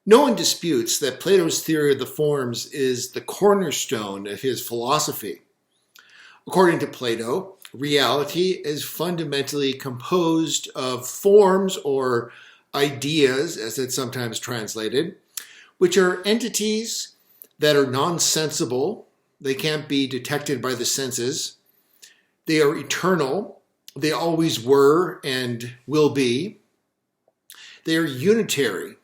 No one disputes that Plato's theory of the forms is the cornerstone of his philosophy. According to Plato, reality is fundamentally composed of forms or ideas, as it's sometimes translated, which are entities that are nonsensible. They can't be detected by the senses. They are eternal. They always were and will be. They are unitary,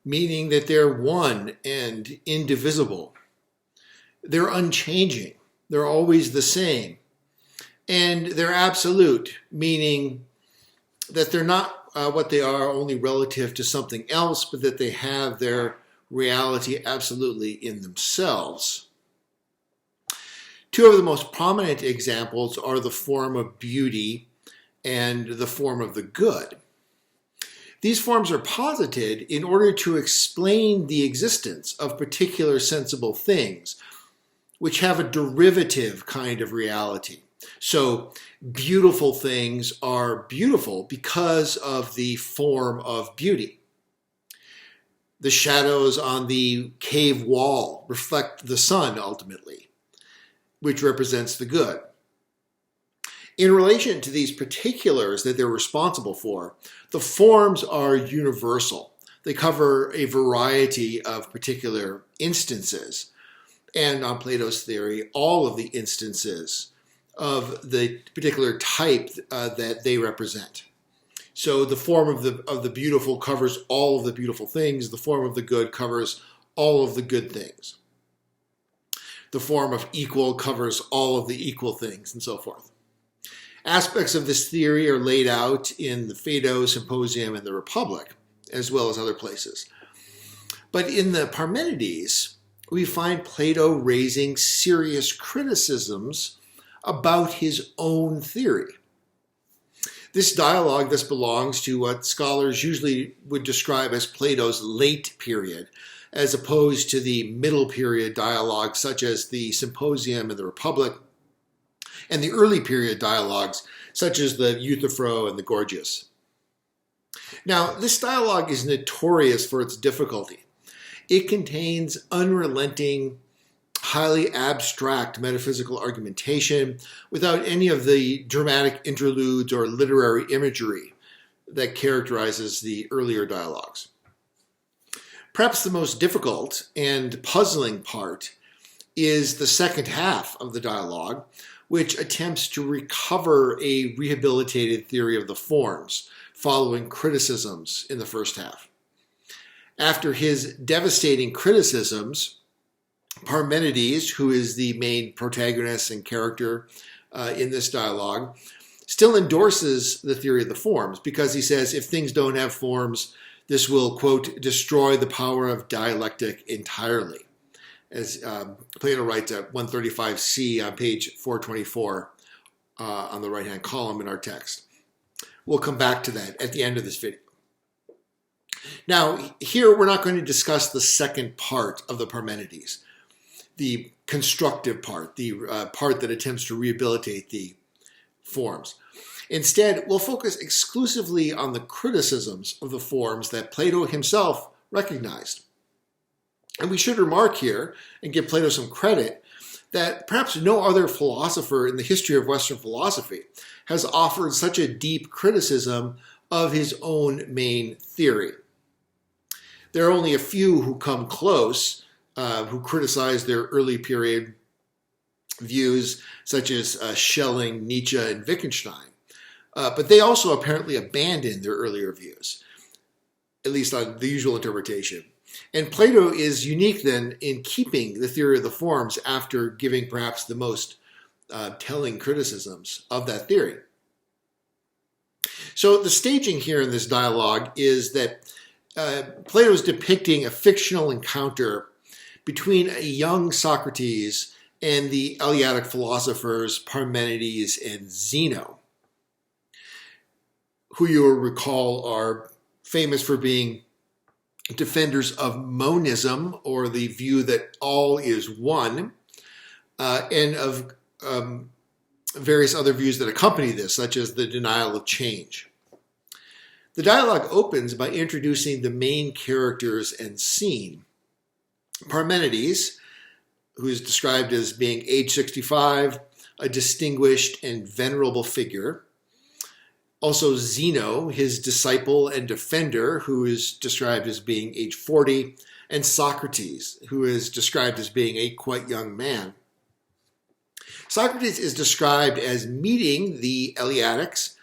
meaning that they're one and indivisible. They're unchanging. They're always the same. And they're absolute, meaning that they're not what they are only relative to something else, but that they have their reality absolutely in themselves. Two of the most prominent examples are the form of beauty and the form of the good. These forms are posited in order to explain the existence of particular sensible things, which have a derivative kind of reality. So beautiful things are beautiful because of the form of beauty. The shadows on the cave wall reflect the sun ultimately, which represents the good. In relation to these particulars that they're responsible for, the forms are universal. They cover a variety of particular instances. And on Plato's theory, all of the instances of the particular type that they represent. So the form of the beautiful covers all of the beautiful things. The form of the good covers all of the good things. The form of equal covers all of the equal things, and so forth. Aspects of this theory are laid out in the Phaedo, Symposium, and the Republic, as well as other places. But in the Parmenides, we find Plato raising serious criticisms about his own theory. This dialogue thus belongs to what scholars usually would describe as Plato's late period, as opposed to the middle period dialogues such as the Symposium and the Republic, and the early period dialogues such as the Euthyphro and the Gorgias. Now, this dialogue is notorious for its difficulty. It contains unrelenting, highly abstract metaphysical argumentation without any of the dramatic interludes or literary imagery that characterizes the earlier dialogues. Perhaps the most difficult and puzzling part is the second half of the dialogue, which attempts to recover a rehabilitated theory of the forms following criticisms in the first half. After his devastating criticisms, Parmenides, who is the main protagonist and character in this dialogue, still endorses the theory of the forms because he says if things don't have forms, this will, quote, destroy the power of dialectic entirely. As Plato writes at 135c on page 424 on the right-hand column in our text. We'll come back to that at the end of this video. Now, here we're not going to discuss the second part of the Parmenides, the constructive part, the part that attempts to rehabilitate the forms. Instead, we'll focus exclusively on the criticisms of the forms that Plato himself recognized. And we should remark here, and give Plato some credit, that perhaps no other philosopher in the history of Western philosophy has offered such a deep criticism of his own main theory. There are only a few who come close, who criticize their early period views, such as Schelling, Nietzsche, and Wittgenstein. But they also apparently abandoned their earlier views, at least on the usual interpretation. And Plato is unique then in keeping the theory of the forms after giving perhaps the most telling criticisms of that theory. So the staging here in this dialogue is that Plato is depicting a fictional encounter between a young Socrates and the Eleatic philosophers Parmenides and Zeno, who you will recall are famous for being defenders of monism, or the view that all is one, and of various other views that accompany this, such as the denial of change. The dialogue opens by introducing the main characters and scene. Parmenides, who is described as being age 65, a distinguished and venerable figure. Also Zeno, his disciple and defender, who is described as being age 40, and Socrates, who is described as being a quite young man. Socrates is described as meeting the Eleatics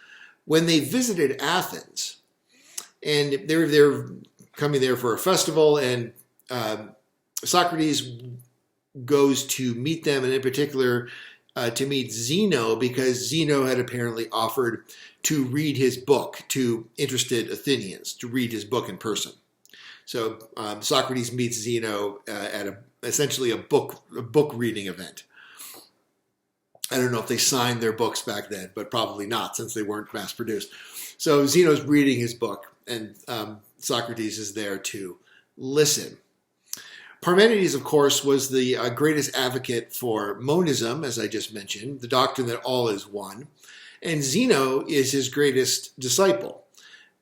when they visited Athens. And they're coming there for a festival, and Socrates goes to meet them, and in particular to meet Zeno, because Zeno had apparently offered to read his book to interested Athenians, to read his book in person. So Socrates meets Zeno at essentially a book reading event. I don't know if they signed their books back then, but probably not, since they weren't mass produced. So Zeno's reading his book, and Socrates is there to listen. Parmenides, of course, was the greatest advocate for monism, as I just mentioned, the doctrine that all is one. And Zeno is his greatest disciple.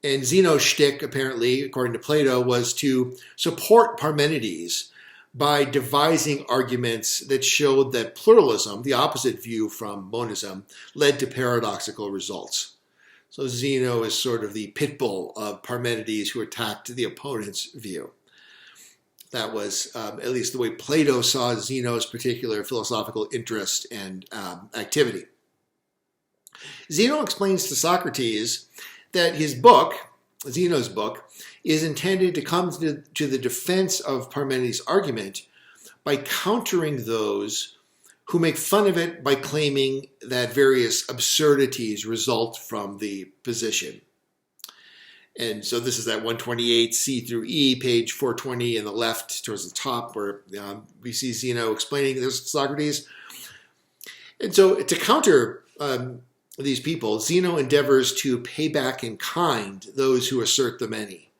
And Zeno's shtick, apparently, according to Plato, was to support Parmenides by devising arguments that showed that pluralism, the opposite view from monism, led to paradoxical results. So Zeno is sort of the pit bull of Parmenides who attacked the opponent's view. That was at least the way Plato saw Zeno's particular philosophical interest and activity. Zeno explains to Socrates that his book, Zeno's book, is intended to come to the defense of Parmenides' argument by countering those who make fun of it by claiming that various absurdities result from the position. And so this is at 128 C through E, page 420 in the left towards the top, where we see Zeno explaining this to Socrates. And so to counter these people, Zeno endeavors to pay back in kind those who assert the many.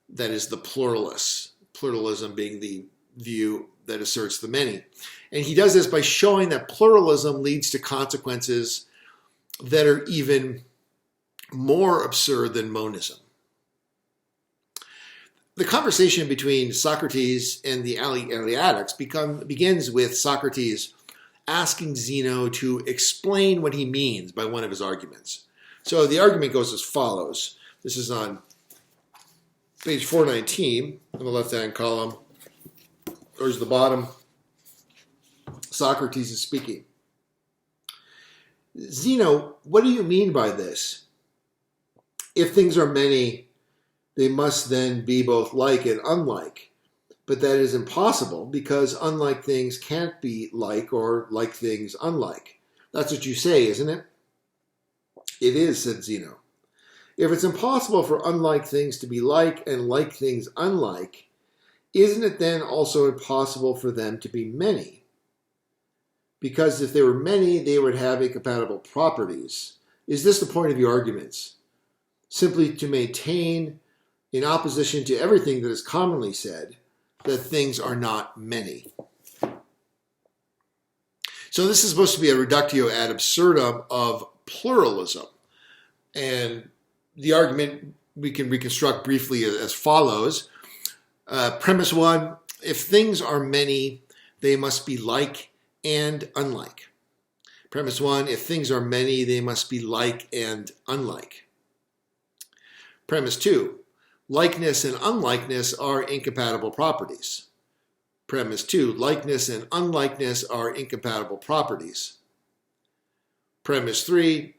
That is the pluralists, pluralism being the view that asserts the many. And he does this by showing that pluralism leads to consequences that are even more absurd than monism. The conversation between Socrates and the Eleatics begins with Socrates asking Zeno to explain what he means by one of his arguments. So the argument goes as follows. This is on page 419 on the left-hand column, towards the bottom. Socrates is speaking. Zeno, what do you mean by this? If things are many, they must then be both like and unlike. But that is impossible, because unlike things can't be like, or like things unlike. That's what you say, isn't it? It is, said Zeno. If it's impossible for unlike things to be like and like things unlike, isn't it then also impossible for them to be many? Because if they were many, they would have incompatible properties. Is this the point of your arguments? Simply to maintain, in opposition to everything that is commonly said, that things are not many. So this is supposed to be a reductio ad absurdum of pluralism. And the argument we can reconstruct briefly as follows. Premise one, if things are many, they must be like and unlike. Premise one, if things are many, they must be like and unlike. Premise two, likeness and unlikeness are incompatible properties. Premise two, likeness and unlikeness are incompatible properties. Premise three,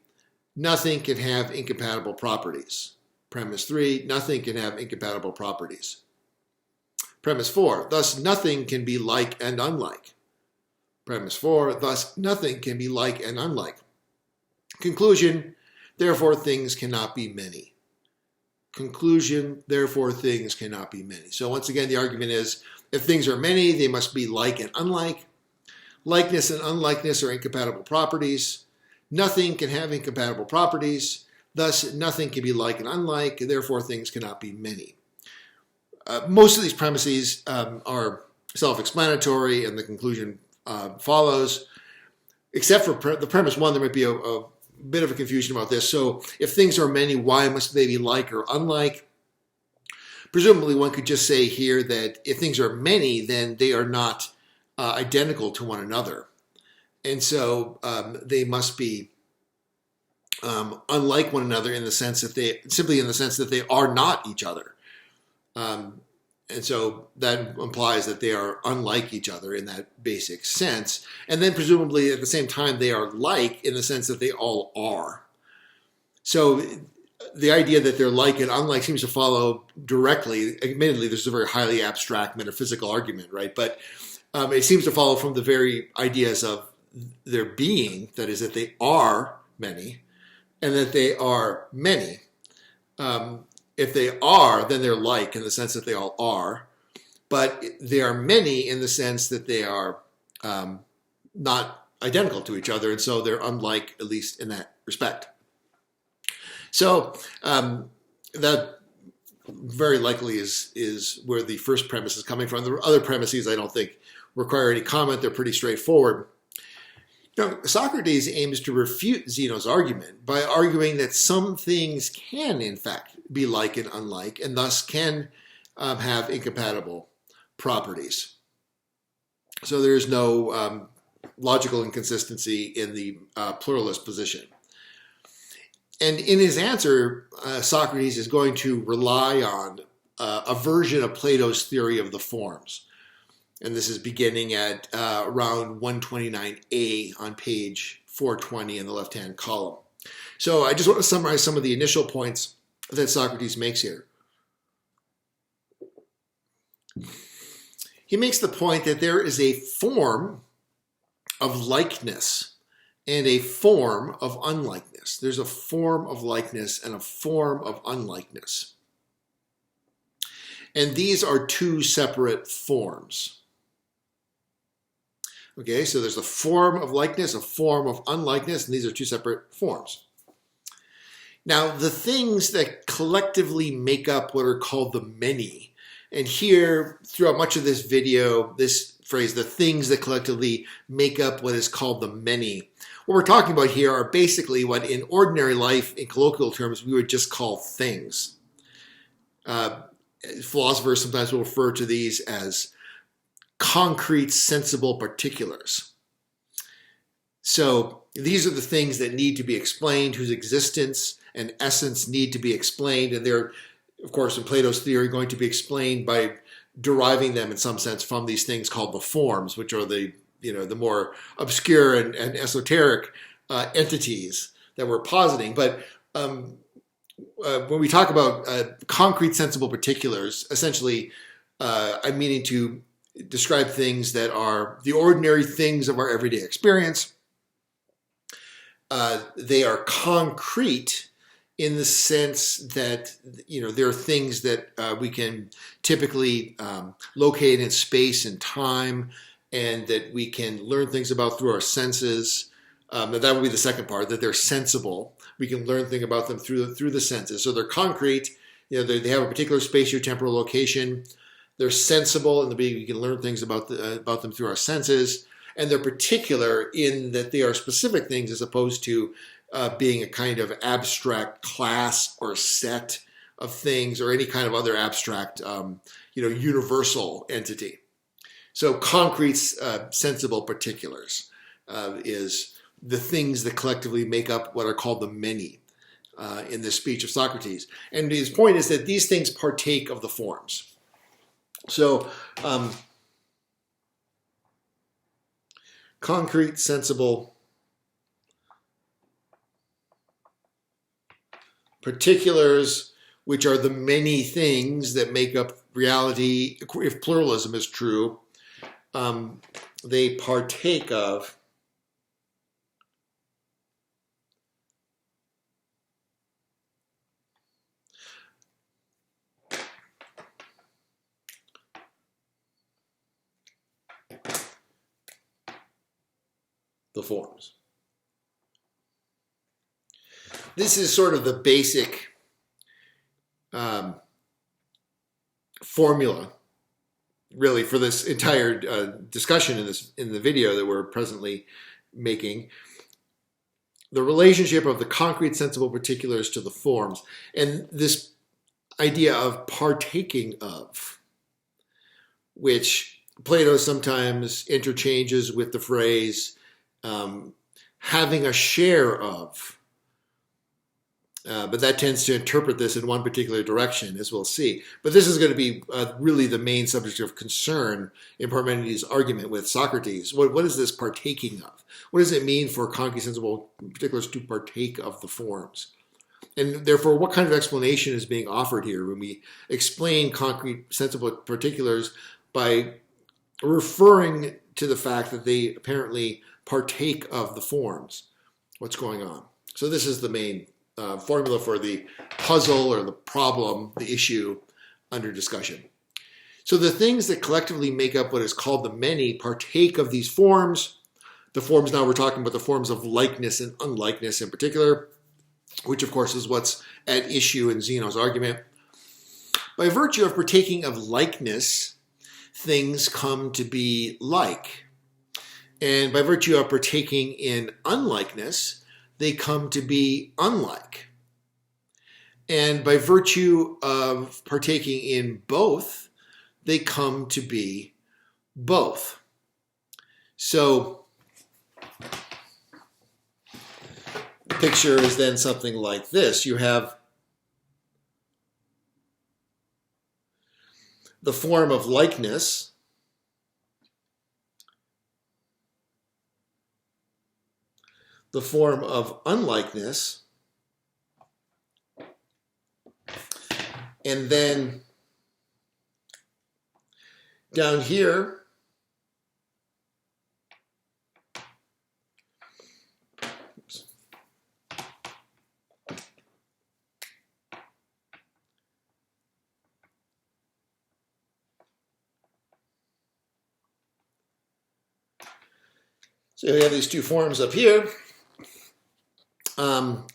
nothing can have incompatible properties. Premise three, nothing can have incompatible properties. Premise four, thus nothing can be like and unlike. Premise four, thus nothing can be like and unlike. Conclusion, therefore things cannot be many. Conclusion, therefore things cannot be many. So once again, the argument is, if things are many, they must be like and unlike. Likeness and unlikeness are incompatible properties. Nothing can have incompatible properties. Thus, nothing can be like and unlike, and therefore things cannot be many. Most of these premises are self-explanatory, and the conclusion follows. Except for the premise one, there might be a bit of a confusion about this. So if things are many, why must they be like or unlike? Presumably one could just say here that if things are many, then they are not identical to one another. And so they must be unlike one another in the sense that they are not each other. And so that implies that they are unlike each other in that basic sense. And then presumably at the same time, they are like in the sense that they all are. So the idea that they're like and unlike seems to follow directly. Admittedly, this is a very highly abstract metaphysical argument, right? But it seems to follow from the very ideas of their being, that is, that they are many, and that they are many. If they are, then they're like in the sense that they all are. But they are many in the sense that they are not identical to each other, and so they're unlike, at least in that respect. So that very likely is where the first premise is coming from. The other premises I don't think require any comment. They're pretty straightforward. Now, Socrates aims to refute Zeno's argument by arguing that some things can, in fact, be like and unlike, and thus can have incompatible properties. So there is no logical inconsistency in the pluralist position. And in his answer, Socrates is going to rely on a version of Plato's theory of the forms. And this is beginning at around 129a on page 420 in the left-hand column. So I just want to summarize some of the initial points that Socrates makes here. He makes the point that there is a form of likeness and a form of unlikeness. There's a form of likeness and a form of unlikeness. And these are two separate forms. Okay, so there's a form of likeness, a form of unlikeness, and these are two separate forms. Now, the things that collectively make up what are called the many, and here, throughout much of this video, this phrase, the things that collectively make up what is called the many, what we're talking about here are basically what in ordinary life, in colloquial terms, we would just call things. Philosophers sometimes will refer to these as concrete, sensible particulars. So these are the things that need to be explained, whose existence and essence need to be explained, and they're, of course, in Plato's theory, going to be explained by deriving them in some sense from these things called the forms, which are the more obscure and esoteric entities that we're positing. But when we talk about concrete, sensible particulars, essentially, I'm meaning to describe things that are the ordinary things of our everyday experience. They are concrete in the sense that, there are things that we can typically locate in space and time, and that we can learn things about through our senses. That would be the second part, that they're sensible. We can learn things about them through the senses. So they're concrete. They have a particular spatiotemporal location. They're sensible, and we can learn things about them through our senses. And they're particular in that they are specific things as opposed to being a kind of abstract class or set of things or any kind of other abstract, universal entity. So concrete, sensible particulars is the things that collectively make up what are called the many in this speech of Socrates. And his point is that these things partake of the forms. So concrete, sensible particulars, which are the many things that make up reality, if pluralism is true, they partake of the forms. This is sort of the basic formula, really, for this entire discussion in the video that we're presently making. the relationship of the concrete sensible particulars to the forms, and this idea of partaking of, which Plato sometimes interchanges with the phrase having a share of. But that tends to interpret this in one particular direction, as we'll see. But this is going to be really the main subject of concern in Parmenides' argument with Socrates. What is this partaking of? What does it mean for concrete sensible particulars to partake of the forms? And therefore, what kind of explanation is being offered here when we explain concrete sensible particulars by referring to the fact that they apparently partake of the forms? What's going on? So this is the main formula for the puzzle or the problem, the issue under discussion. So the things that collectively make up what is called the many partake of these forms. The forms, now we're talking about the forms of likeness and unlikeness in particular, which of course is what's at issue in Zeno's argument. By virtue of partaking of likeness, things come to be like. And by virtue of partaking in unlikeness, they come to be unlike. And by virtue of partaking in both, they come to be both. So the picture is then something like this. You have the form of likeness, the form of unlikeness, and then down here, so we have these two forms up here.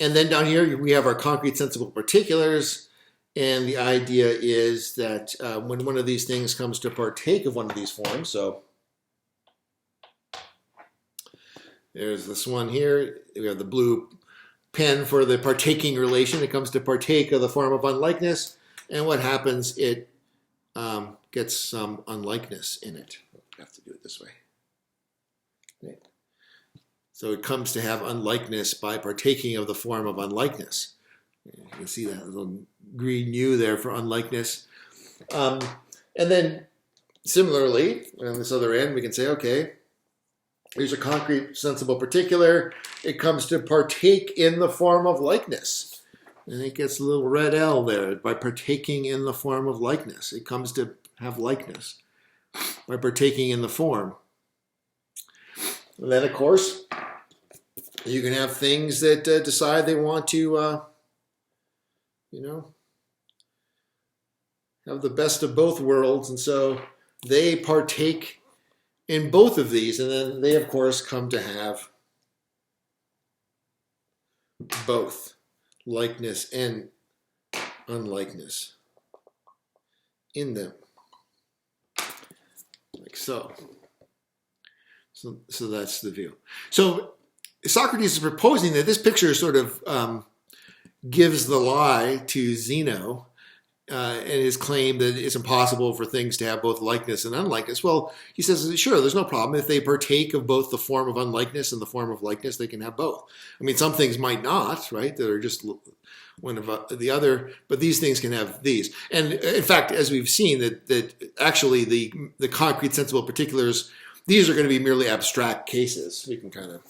And then down here we have our concrete sensible particulars, and the idea is that when one of these things comes to partake of one of these forms, so there's this one here, we have the blue pen for the partaking relation. It comes to partake of the form of unlikeness, and what happens, it gets some unlikeness in it. I have to do it this way. Okay. So it comes to have unlikeness by partaking of the form of unlikeness. You can see that little green U there for unlikeness. And then similarly, on this other end, we can say, okay, here's a concrete sensible particular. It comes to partake in the form of likeness. And it gets a little red L there by partaking in the form of likeness. It comes to have likeness by partaking in the form. And then, of course, you can have things that decide they want to, have the best of both worlds. And so they partake in both of these. And then they, of course, come to have both likeness and unlikeness in them. Like so. So that's the view. So Socrates is proposing that this picture sort of gives the lie to Zeno and his claim that it's impossible for things to have both likeness and unlikeness. Well, he says, sure, there's no problem. If they partake of both the form of unlikeness and the form of likeness, they can have both. I mean, some things might not, right? That are just one of the other, but these things can have these. And in fact, as we've seen, that actually the concrete sensible particulars, these are going to be merely abstract cases. We can kind of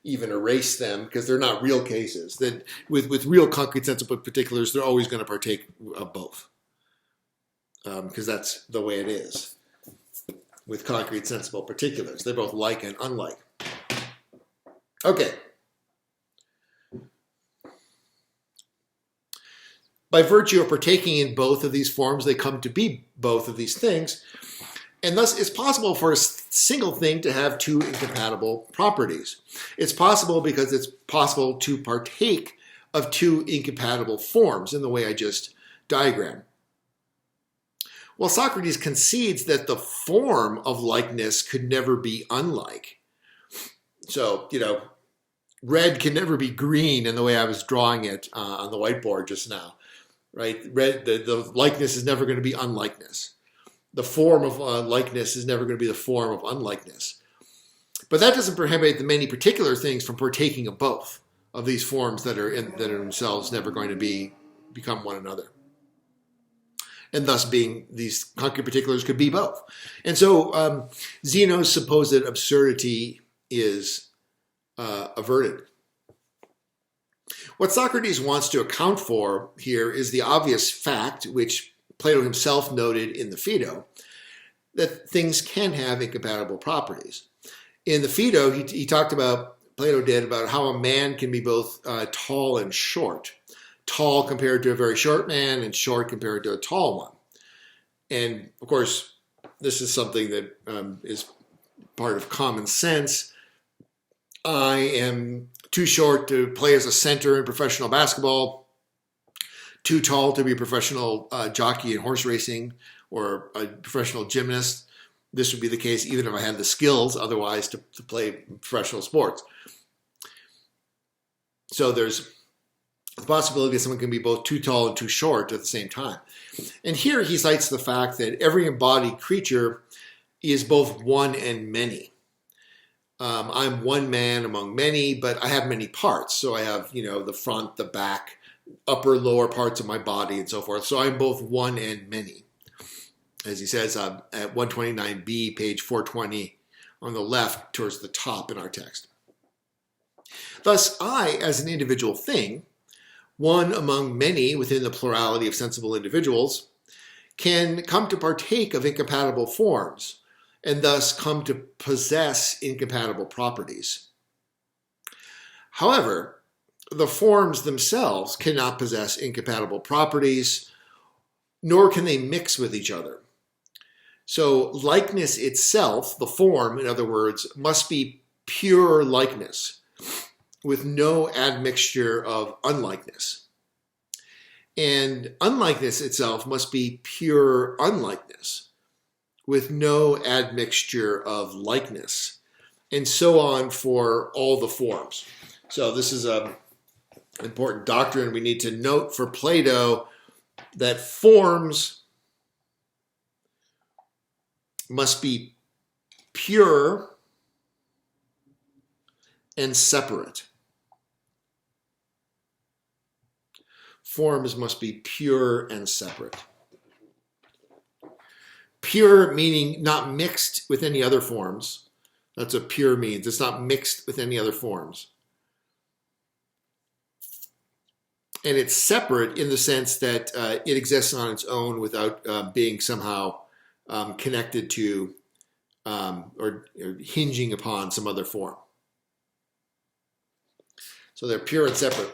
even erase them because they're not real cases. That with real concrete sensible particulars, they're always going to partake of both because that's the way it is with concrete sensible particulars. They're both like and unlike. Okay. By virtue of partaking in both of these forms, they come to be both of these things. And thus, it's possible for a single thing to have two incompatible properties. It's possible because it's possible to partake of two incompatible forms in the way I just diagrammed. Well, Socrates concedes that the form of likeness could never be unlike. So, red can never be green in the way I was drawing it on the whiteboard just now, right? Red, the likeness is never going to be unlikeness. The form of likeness is never going to be the form of unlikeness. But that doesn't prohibit the many particular things from partaking of both of these forms that are themselves never going to become one another. And thus being these concrete particulars could be both. And so Zeno's supposed absurdity is averted. What Socrates wants to account for here is the obvious fact, which Plato himself noted in the Phaedo, that things can have incompatible properties. In the Phaedo, he talked about, Plato did, about how a man can be both tall and short. Tall compared to a very short man, and short compared to a tall one. And of course, this is something that is part of common sense. I am too short to play as a center in professional basketball, too tall to be a professional jockey in horse racing or a professional gymnast. This would be the case even if I had the skills otherwise to play professional sports. So there's the possibility that someone can be both too tall and too short at the same time. And here he cites the fact that every embodied creature is both one and many. I'm one man among many, but I have many parts. So I have, the front, the back, upper, lower parts of my body and so forth. So I'm both one and many. As he says at 129b, page 420 on the left towards the top in our text. Thus, I, as an individual thing, one among many within the plurality of sensible individuals, can come to partake of incompatible forms and thus come to possess incompatible properties. However, the forms themselves cannot possess incompatible properties, nor can they mix with each other. So likeness itself, the form, in other words, must be pure likeness with no admixture of unlikeness. And unlikeness itself must be pure unlikeness with no admixture of likeness, and so on for all the forms. So this is an important doctrine we need to note for Plato, that forms must be pure and separate. Forms must be pure and separate. Pure meaning not mixed with any other forms. That's what pure means. It's not mixed with any other forms. And it's separate in the sense that it exists on its own without being somehow connected to or hinging upon some other form. So they're pure and separate.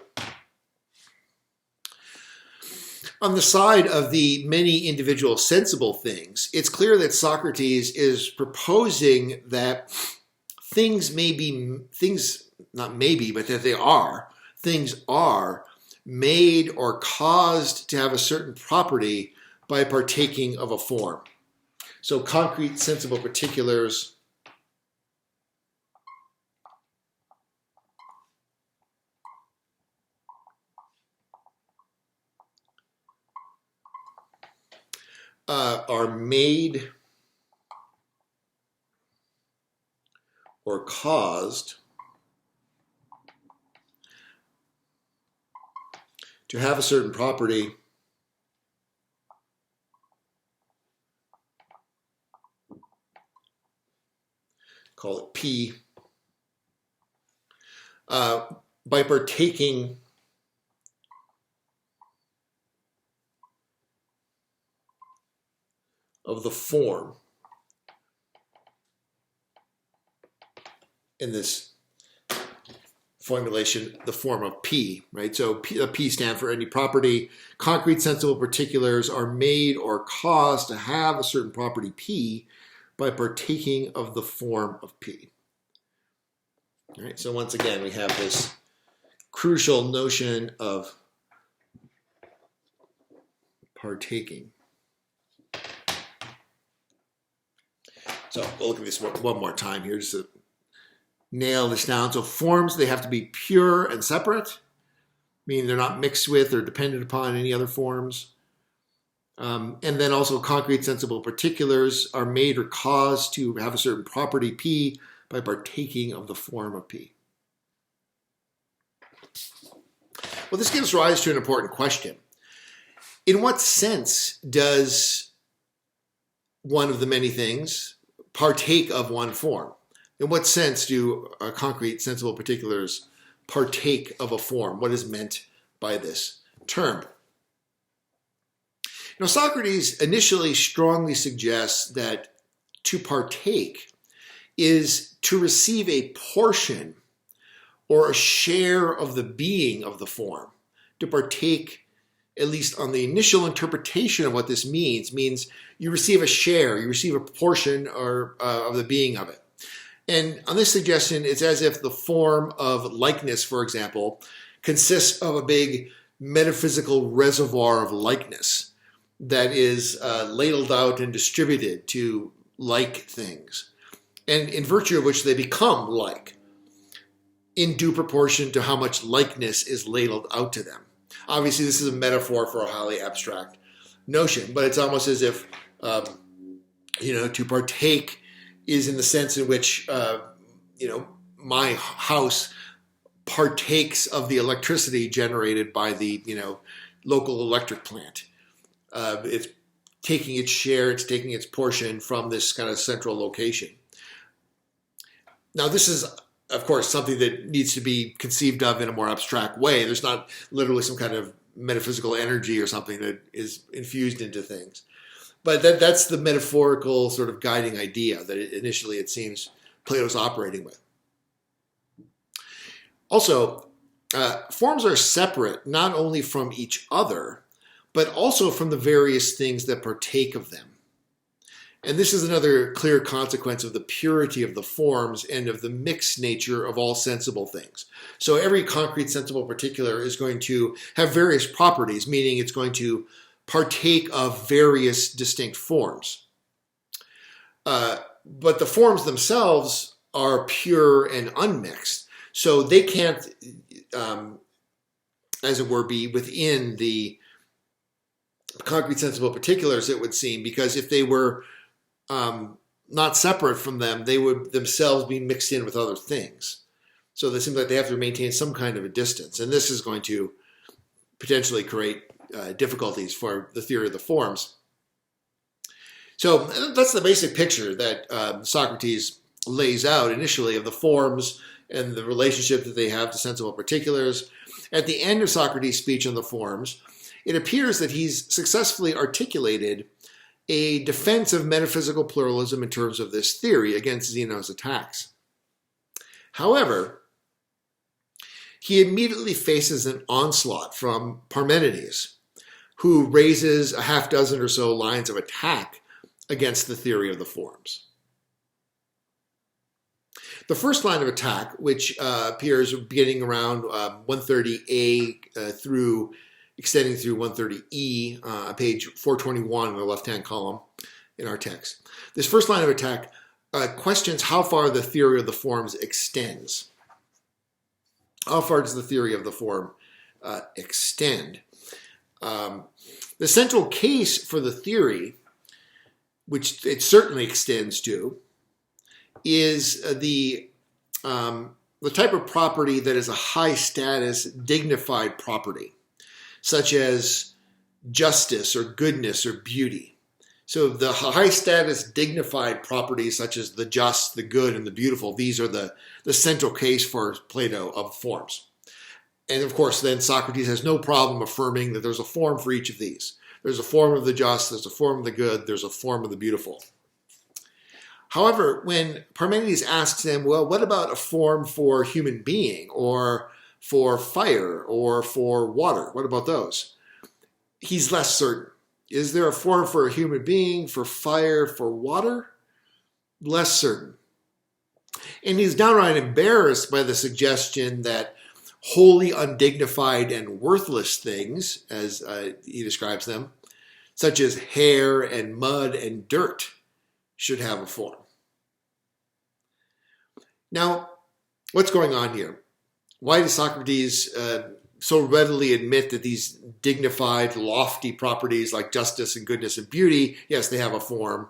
On the side of the many individual sensible things, it's clear that Socrates is proposing that things not maybe, but that things are made or caused to have a certain property by partaking of a form. So concrete sensible particulars are made or caused to have a certain property call it P, by partaking of the form in this formulation, the form of P, right? So P stands for any property. Concrete sensible particulars are made or caused to have a certain property P by partaking of the form of P. All right, so once again, we have this crucial notion of partaking. So we'll look at this one more time here, just to nail this down. So forms, they have to be pure and separate, meaning they're not mixed with or dependent upon any other forms. And then also concrete sensible particulars are made or caused to have a certain property P by partaking of the form of P. Well, this gives rise to an important question. In what sense does one of the many things partake of one form? In what sense do concrete sensible particulars partake of a form? What is meant by this term? Now, Socrates initially strongly suggests that to partake is to receive a portion or a share of the being of the form. To partake, at least on the initial interpretation of what this means you receive a share, you receive a portion of the being of it. And on this suggestion, it's as if the form of likeness, for example, consists of a big metaphysical reservoir of likeness that is ladled out and distributed to like things, and in virtue of which they become like, in due proportion to how much likeness is ladled out to them. Obviously, this is a metaphor for a highly abstract notion, but it's almost as if, to partake is in the sense in which, my house partakes of the electricity generated by the, local electric plant. It's taking its share, it's taking its portion from this kind of central location. Now, this is, of course, something that needs to be conceived of in a more abstract way. There's not literally some kind of metaphysical energy or something that is infused into things. But that's the metaphorical sort of guiding idea that initially it seems Plato's operating with. Also, forms are separate not only from each other, but also from the various things that partake of them. And this is another clear consequence of the purity of the forms and of the mixed nature of all sensible things. So every concrete sensible particular is going to have various properties, meaning it's going to partake of various distinct forms. But the forms themselves are pure and unmixed. So they can't, as it were, be within the concrete sensible particulars, it would seem, because if they were not separate from them, they would themselves be mixed in with other things. So it seems like they have to maintain some kind of a distance. And this is going to potentially create difficulties for the theory of the forms. So that's the basic picture that Socrates lays out initially of the forms and the relationship that they have to sensible particulars. At the end of Socrates' speech on the forms, it appears that he's successfully articulated a defense of metaphysical pluralism in terms of this theory against Zeno's attacks. However, he immediately faces an onslaught from Parmenides, who raises a half dozen or so lines of attack against the theory of the forms. The first line of attack, which appears beginning around 130a through extending through 130e, page 421 in the left-hand column in our text. This first line of attack questions how far the theory of the forms extends. How far does the theory of the form extend? The central case for the theory, which it certainly extends to, is the type of property that is a high status, dignified property, such as justice or goodness or beauty. So the high status, dignified properties such as the just, the good, and the beautiful, these are the central case for Plato of forms. And of course, then Socrates has no problem affirming that there's a form for each of these. There's a form of the just, there's a form of the good, there's a form of the beautiful. However, when Parmenides asks him, well, what about a form for human being or for fire or for water? What about those? He's less certain. Is there a form for a human being, for fire, for water? Less certain. And he's downright embarrassed by the suggestion that wholly undignified and worthless things, as he describes them, such as hair and mud and dirt, should have a form. Now, what's going on here? Why does Socrates so readily admit that these dignified, lofty properties like justice and goodness and beauty, yes, they have a form,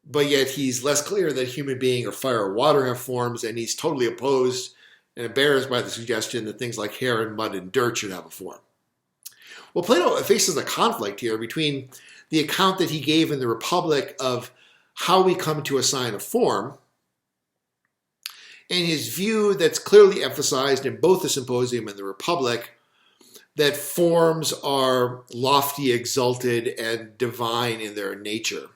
but yet he's less clear that human being or fire or water have forms, and he's totally opposed and embarrassed by the suggestion that things like hair and mud and dirt should have a form? Well, Plato faces a conflict here between the account that he gave in the Republic of how we come to assign a form and his view that's clearly emphasized in both the Symposium and the Republic, that forms are lofty, exalted, and divine in their nature.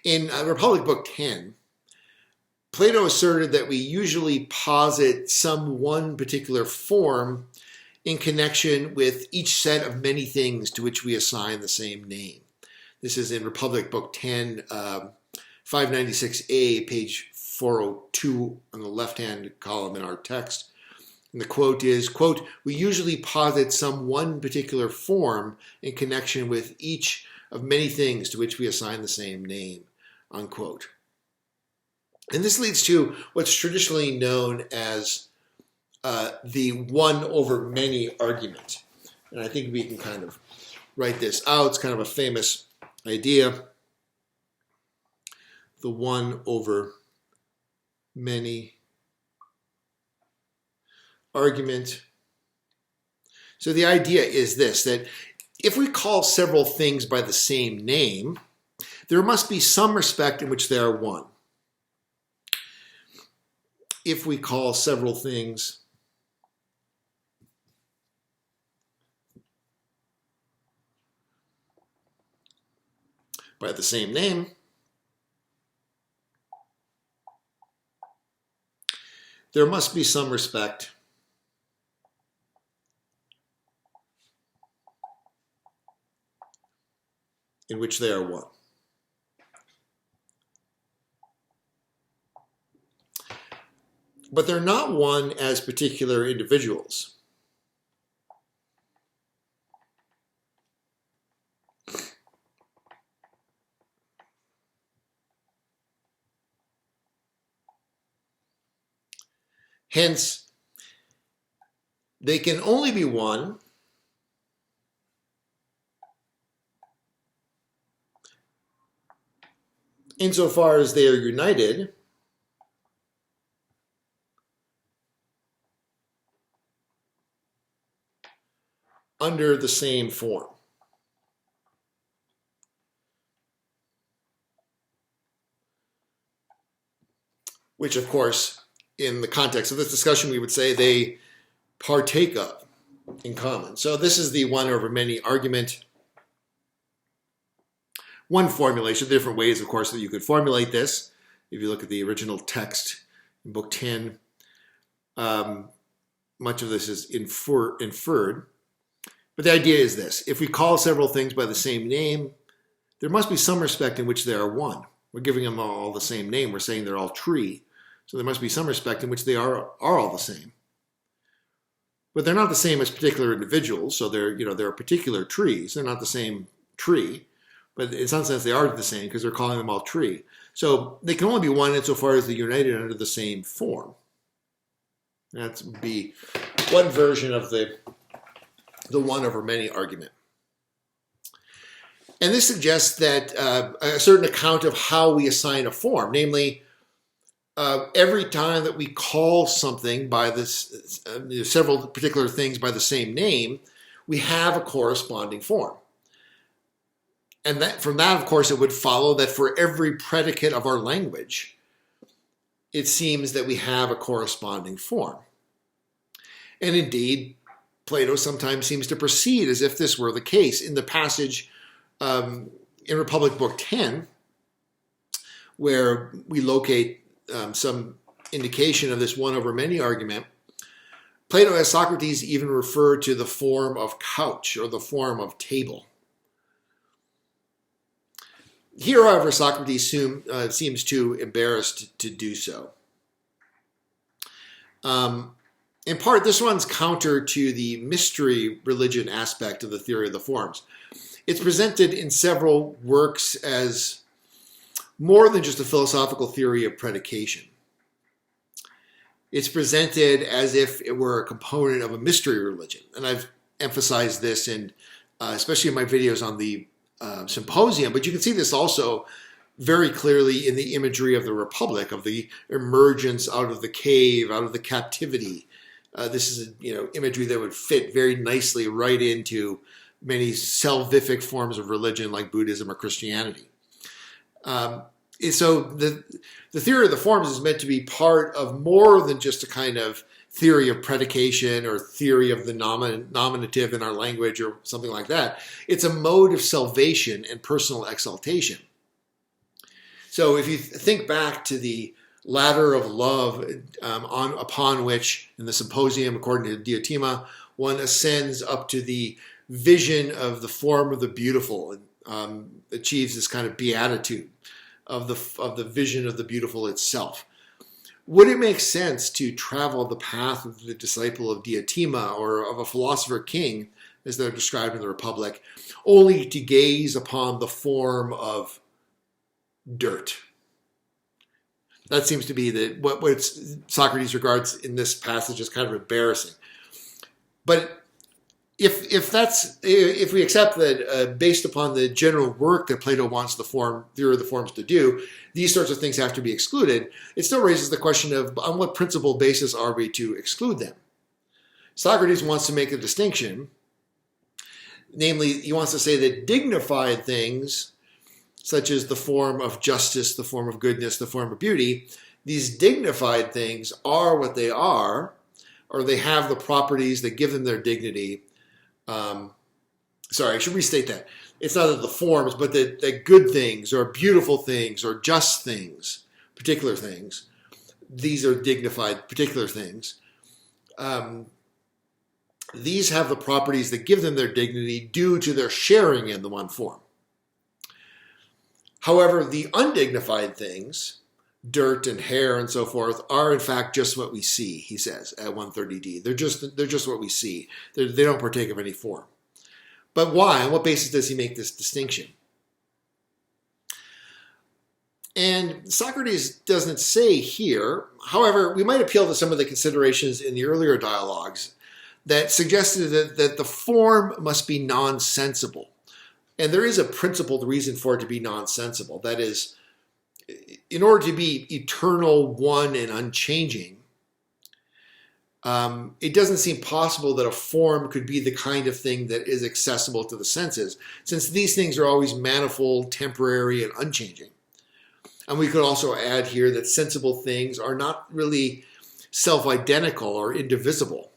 In Republic Book 10, Plato asserted that we usually posit some one particular form in connection with each set of many things to which we assign the same name. This is in Republic Book 10, 596a, page 402 on the left-hand column in our text. And the quote is, quote, "We usually posit some one particular form in connection with each of many things to which we assign the same name," unquote. And this leads to what's traditionally known as the one over many argument. And I think we can kind of write this out. It's kind of a famous idea. The one over many argument. So the idea is this, that if we call several things by the same name, there must be some respect in which they are one. If we call several things by the same name, there must be some respect in which they are one. But they're not one as particular individuals. Hence, they can only be one insofar as they are united under the same form. Which, of course, in the context of this discussion, we would say they partake of in common. So this is the one over many argument. One formulation, different ways, of course, that you could formulate this. If you look at the original text in Book 10, much of this is inferred. But the idea is this. If we call several things by the same name, there must be some respect in which they are one. We're giving them all the same name. We're saying they're all tree. So there must be some respect in which they are all the same. But they're not the same as particular individuals. So they're particular trees. They're not the same tree. But in some sense, they are the same because they're calling them all tree. So they can only be one insofar as they're united under the same form. That would be one version of the one over many argument. And this suggests that a certain account of how we assign a form, namely, every time that we call something by this, several particular things by the same name, we have a corresponding form. And from that, of course, it would follow that for every predicate of our language, it seems that we have a corresponding form. And indeed, Plato sometimes seems to proceed as if this were the case. In the passage in Republic Book 10, where we locate some indication of this one over many argument, Plato has Socrates even refer to the form of couch or the form of table. Here, however, Socrates seems too embarrassed to do so. In part, this runs counter to the mystery religion aspect of the theory of the forms. It's presented in several works as more than just a philosophical theory of predication. it's presented as if it were a component of a mystery religion. And I've emphasized this in, especially in my videos on the symposium, but you can see this also very clearly in the imagery of the Republic, of the emergence out of the cave, out of the captivity. This is imagery that would fit very nicely right into many salvific forms of religion like Buddhism or Christianity. So the theory of the forms is meant to be part of more than just a kind of theory of predication or theory of the nominative in our language or something like that. It's a mode of salvation and personal exaltation. So if you think back to the ladder of love upon which, in the symposium, according to Diotima, one ascends up to the vision of the form of the beautiful and achieves this kind of beatitude of the vision of the beautiful itself. Would it make sense to travel the path of the disciple of Diotima or of a philosopher king, as they're described in the Republic, only to gaze upon the form of dirt? That seems to be what Socrates regards in this passage as kind of embarrassing. But if we accept that based upon the general work that Plato wants the theory of the forms to do, these sorts of things have to be excluded, it still raises the question of on what principle basis are we to exclude them? Socrates wants to make a distinction. Namely, he wants to say that dignified things, such as the form of justice, the form of goodness, the form of beauty, these dignified things are what they are, or they have the properties that give them their dignity. I should restate that. It's not that the forms, but that good things or beautiful things or just things, particular things, these are dignified particular things. These have the properties that give them their dignity due to their sharing in the one form. However, the undignified things, dirt and hair and so forth, are in fact just what we see, he says at 130d. They're just what we see. They don't partake of any form. But why? On what basis does he make this distinction? And Socrates doesn't say here. However, we might appeal to some of the considerations in the earlier dialogues that suggested that the form must be nonsensible. And there is a principled reason for it to be nonsensible. That is, in order to be eternal, one, and unchanging, it doesn't seem possible that a form could be the kind of thing that is accessible to the senses, since these things are always manifold, temporary, and unchanging. And we could also add here that sensible things are not really self-identical or indivisible.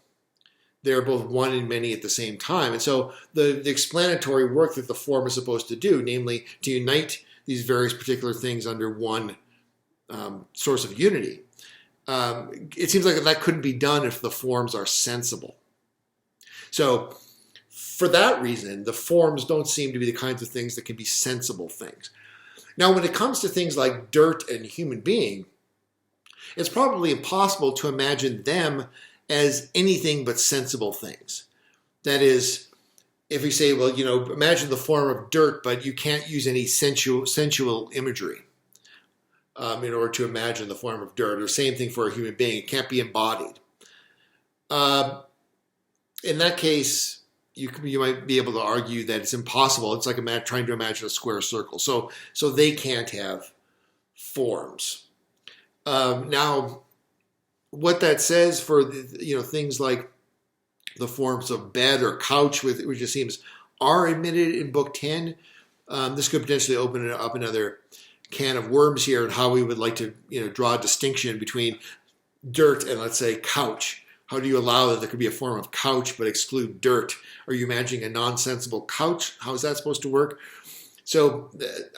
They're both one and many at the same time. And so the explanatory work that the form is supposed to do, namely to unite these various particular things under one source of unity, it seems like that couldn't be done if the forms are sensible. So for that reason, the forms don't seem to be the kinds of things that can be sensible things. Now, when it comes to things like dirt and human being, it's probably impossible to imagine them as anything but sensible things. That is, if we say, well, imagine the form of dirt, but you can't use any sensual imagery in order to imagine the form of dirt, or same thing for a human being. It can't be embodied. In that case, you might be able to argue that it's impossible. It's like trying to imagine a square circle. So they can't have forms. Now, what that says for things like the forms of bed or couch, which it seems are admitted in Book 10, this could potentially open up another can of worms here, and how we would like to draw a distinction between dirt and, let's say, couch. How do you allow that there could be a form of couch but exclude dirt? Are you imagining a nonsensible couch? How is that supposed to work? So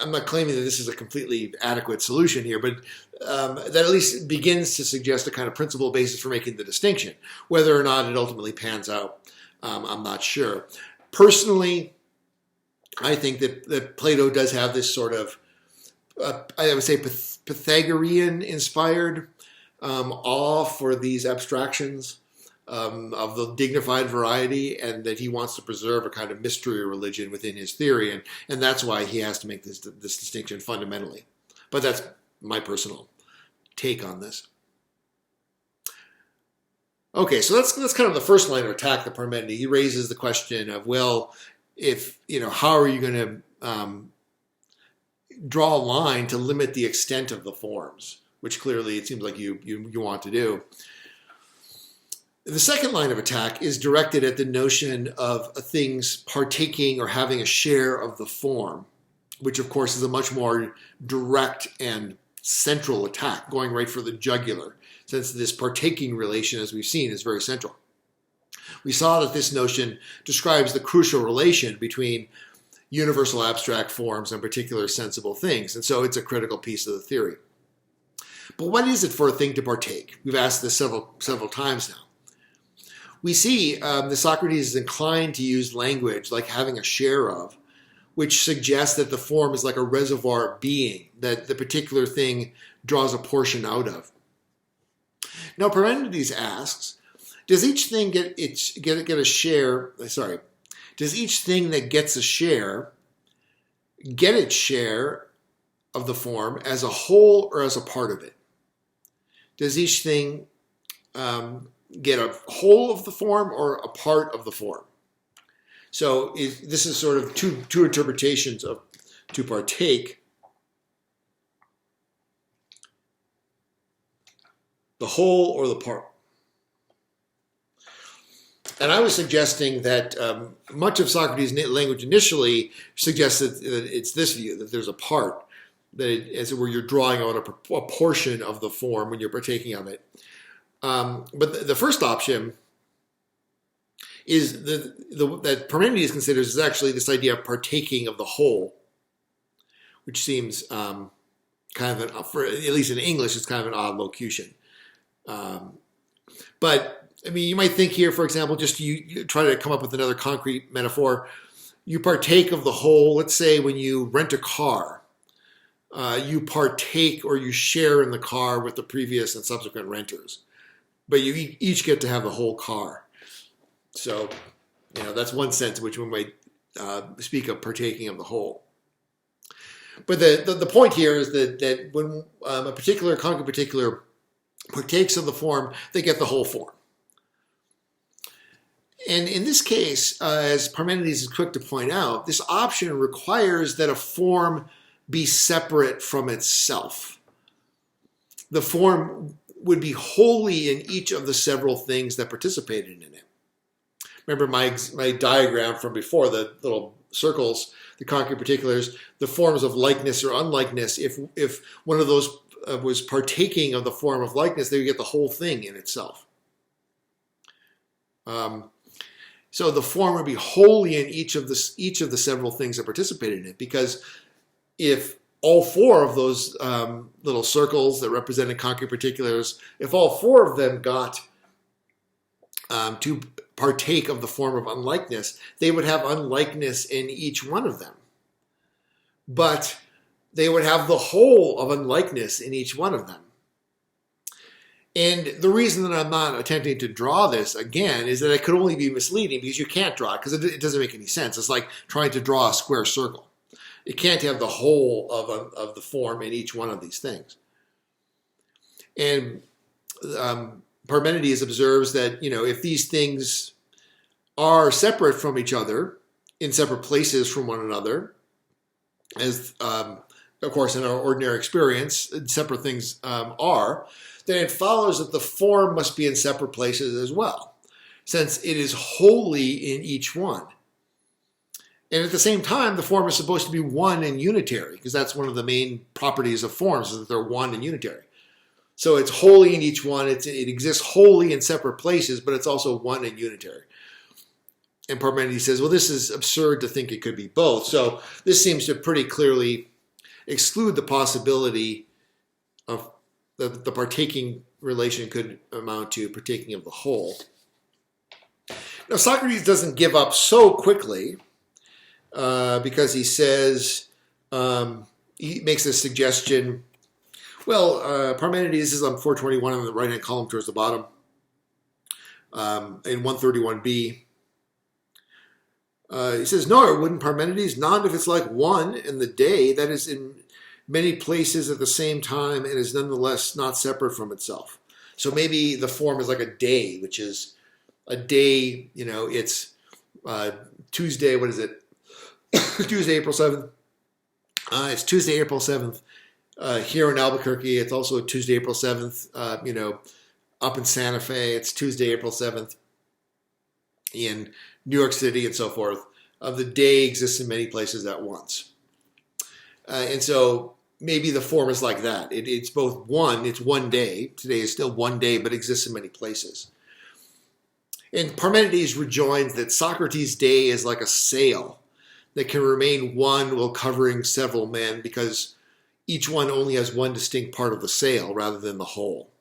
I'm not claiming that this is a completely adequate solution here, but that at least begins to suggest a kind of principle basis for making the distinction. Whether or not it ultimately pans out, I'm not sure. Personally, I think that Plato does have this sort of, I would say, Pythagorean-inspired awe for these abstractions of the dignified variety, and that he wants to preserve a kind of mystery religion within his theory, and that's why he has to make this distinction fundamentally. But that's my personal take on this. Okay, so that's kind of the first line of attack that Parmenides. He raises the question of, well, if, how are you going to draw a line to limit the extent of the forms, which clearly it seems like you want to do. The second line of attack is directed at the notion of things partaking or having a share of the form, which of course is a much more direct and central attack, going right for the jugular, since this partaking relation, as we've seen, is very central. We saw that this notion describes the crucial relation between universal abstract forms and particular sensible things, and so it's a critical piece of the theory. But what is it for a thing to partake? We've asked this several times now. We see that Socrates is inclined to use language like having a share of, which suggests that the form is like a reservoir being, that the particular thing draws a portion out of. Now Parmenides asks, does each thing get a share? Sorry, does each thing that gets a share get its share of the form as a whole or as a part of it? Does each thing get a whole of the form or a part of the form? So this is sort of two interpretations of to partake: the whole or the part. And I was suggesting that much of Socrates' language initially suggests that it's this view, that there's a part, that as it were, you're drawing out a portion of the form when you're partaking of it. But the first option is that Parmenides considers is actually this idea of partaking of the whole, which seems kind of for at least in English, it's kind of an odd locution. But I mean, you might think here, for example, just you try to come up with another concrete metaphor. You partake of the whole. Let's say when you rent a car, you partake or you share in the car with the previous and subsequent renters, but you each get to have the whole car. So, that's one sense in which we might speak of partaking of the whole. But the point here is that when a particular concrete particular partakes of the form, they get the whole form. And in this case, as Parmenides is quick to point out, this option requires that a form be separate from itself. The form would be wholly in each of the several things that participated in it. Remember my diagram from before, the little circles, the concrete particulars, the forms of likeness or unlikeness. If one of those was partaking of the form of likeness, they would get the whole thing in itself. So the form would be wholly in each of the several things that participated in it, because if all four of those little circles that represented concrete particulars, if all four of them got to partake of the form of unlikeness, they would have unlikeness in each one of them. But they would have the whole of unlikeness in each one of them. And the reason that I'm not attempting to draw this again is that it could only be misleading because you can't draw it because it doesn't make any sense. It's like trying to draw a square circle. It can't have the whole of the form in each one of these things. And Parmenides observes that, if these things are separate from each other, in separate places from one another, as of course in our ordinary experience, separate things are, then it follows that the form must be in separate places as well, since it is wholly in each one. And at the same time, the form is supposed to be one and unitary, because that's one of the main properties of forms, is that they're one and unitary. So it's wholly in each one, it exists wholly in separate places, but it's also one and unitary. And Parmenides says, well, this is absurd to think it could be both. So this seems to pretty clearly exclude the possibility of the partaking relation could amount to partaking of the whole. Now, Socrates doesn't give up so quickly because he says, he makes a suggestion. Well, Parmenides is on 421 on the right-hand column towards the bottom, in 131b. He says, no, wouldn't Parmenides? Not if it's like one in the day, that is in many places at the same time and is nonetheless not separate from itself. So maybe the form is like a day, which is a day, it's Tuesday, what is it? Tuesday, April 7th. It's Tuesday, April 7th. Here in Albuquerque, it's also Tuesday, April 7th. Up in Santa Fe, it's Tuesday, April 7th. In New York City and so forth. The day exists in many places at once. And so maybe the form is like that. It's both it's one day. Today is still one day, but exists in many places. And Parmenides rejoins that Socrates' day is like a sail that can remain one while covering several men because each one only has one distinct part of the sail rather than the whole.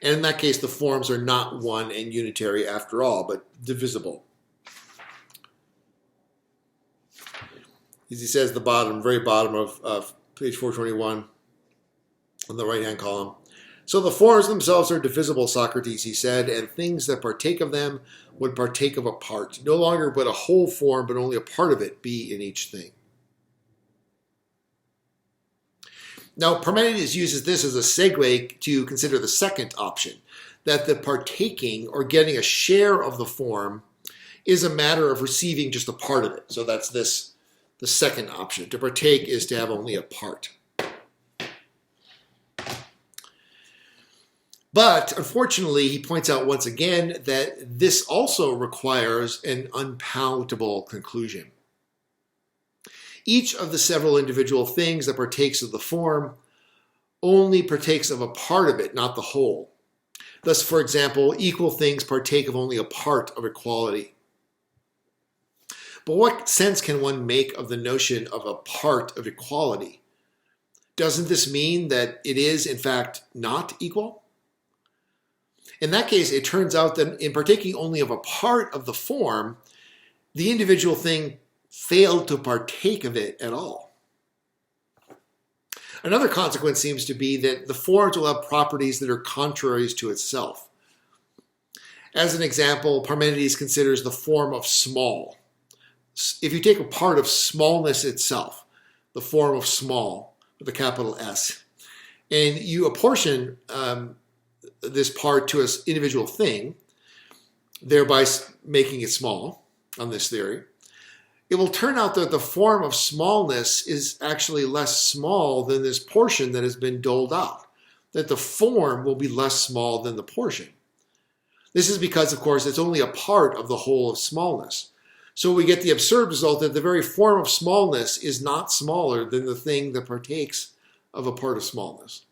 And in that case, the forms are not one and unitary after all, but divisible. As he says at the very bottom of page 421 on the right-hand column. So the forms themselves are divisible, Socrates, he said, and things that partake of them would partake of a part. No longer would a whole form, but only a part of it be in each thing. Now, Parmenides uses this as a segue to consider the second option, that the partaking or getting a share of the form is a matter of receiving just a part of it. So that's the second option. To partake is to have only a part. But unfortunately, he points out once again that this also requires an unpalatable conclusion. Each of the several individual things that partakes of the form only partakes of a part of it, not the whole. Thus, for example, equal things partake of only a part of equality. But what sense can one make of the notion of a part of equality? Doesn't this mean that it is, in fact, not equal? In that case, it turns out that in partaking only of a part of the form, the individual thing failed to partake of it at all. Another consequence seems to be that the forms will have properties that are contraries to itself. As an example, Parmenides considers the form of small. If you take a part of smallness itself, the form of small, with a capital S, and you apportion this part to an individual thing, thereby making it small on this theory, it will turn out that the form of smallness is actually less small than this portion that has been doled out, that the form will be less small than the portion. This is because, of course, it's only a part of the whole of smallness. So we get the absurd result that the very form of smallness is not smaller than the thing that partakes of a part of smallness.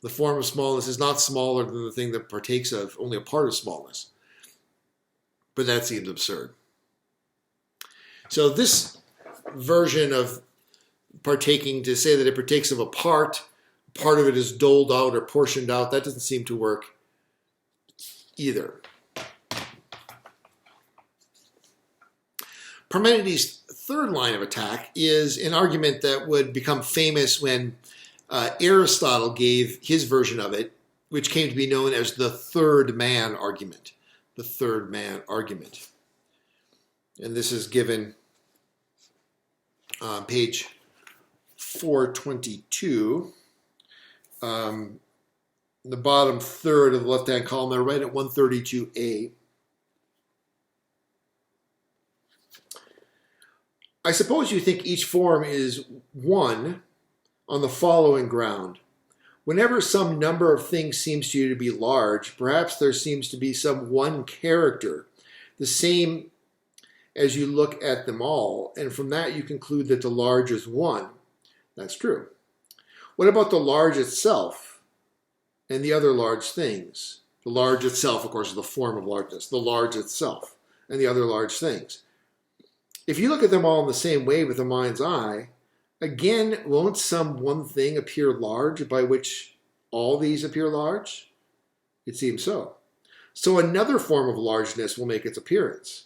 The form of smallness is not smaller than the thing that partakes of only a part of smallness. But that seems absurd. So this version of partaking, to say that it partakes of a part of it is doled out or portioned out, that doesn't seem to work either. Parmenides' third line of attack is an argument that would become famous when Aristotle gave his version of it, which came to be known as the third man argument. The third man argument. And this is given on page 422. The bottom third of the left-hand column, they're right at 132a. I suppose you think each form is one on the following ground. Whenever some number of things seems to you to be large, perhaps there seems to be some one character, the same as you look at them all, and from that you conclude that the large is one. That's true. What about the large itself and the other large things? The large itself, of course, is the form of largeness. The large itself and the other large things. If you look at them all in the same way with the mind's eye, again, won't some one thing appear large by which all these appear large? It seems so. So another form of largeness will make its appearance,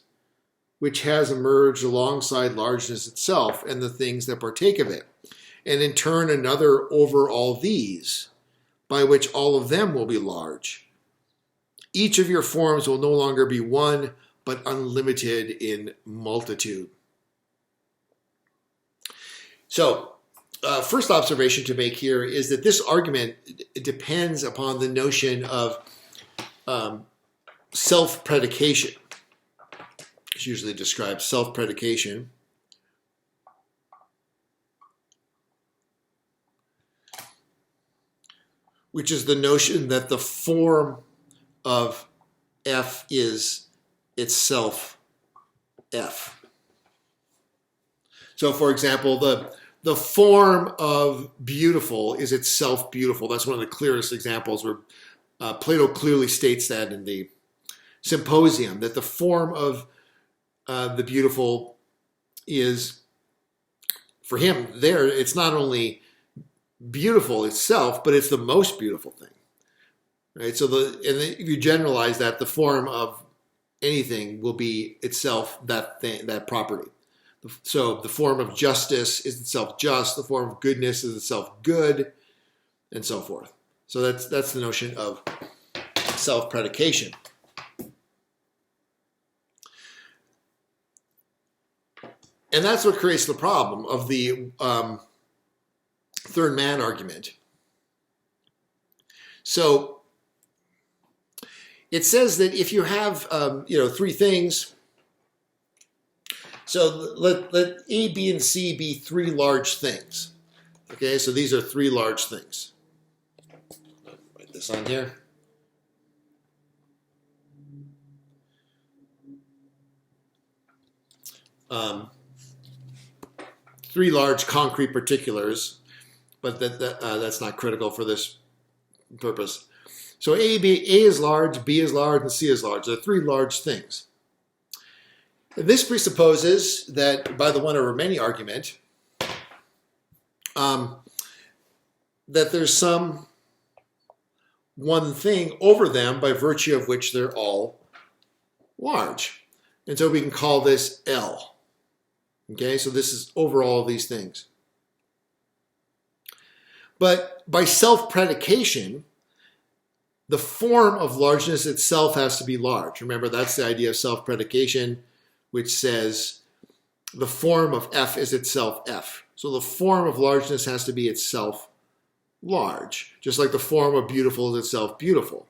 which has emerged alongside largeness itself and the things that partake of it, and in turn another over all these, by which all of them will be large. Each of your forms will no longer be one, but unlimited in multitude. So, first observation to make here is that this argument depends upon the notion of self-predication. It's usually described self-predication. Which is the notion that the form of F is itself F. So, for example, the form of beautiful is itself beautiful. That's one of the clearest examples where Plato clearly states that in the Symposium, that the form of the beautiful is, for him, there, it's not only beautiful itself, but it's the most beautiful thing, right? So if you generalize that, the form of anything will be itself that thing, that property. So the form of justice is itself just, the form of goodness is itself good, and so forth. So that's the notion of self-predication. And that's what creates the problem of the third man argument. So it says that if you have three things, so let A, B, and C be three large things. Okay, so these are three large things. Write this on here. Three large concrete particulars, but that's not critical for this purpose. So A is large, B is large, and C is large. They're three large things. And this presupposes that by the one over many argument, that there's some one thing over them by virtue of which they're all large. And so we can call this L. Okay, so this is over all of these things. But by self-predication, the form of largeness itself has to be large. Remember, that's the idea of self-predication, which says the form of F is itself F. So the form of largeness has to be itself large, just like the form of beautiful is itself beautiful.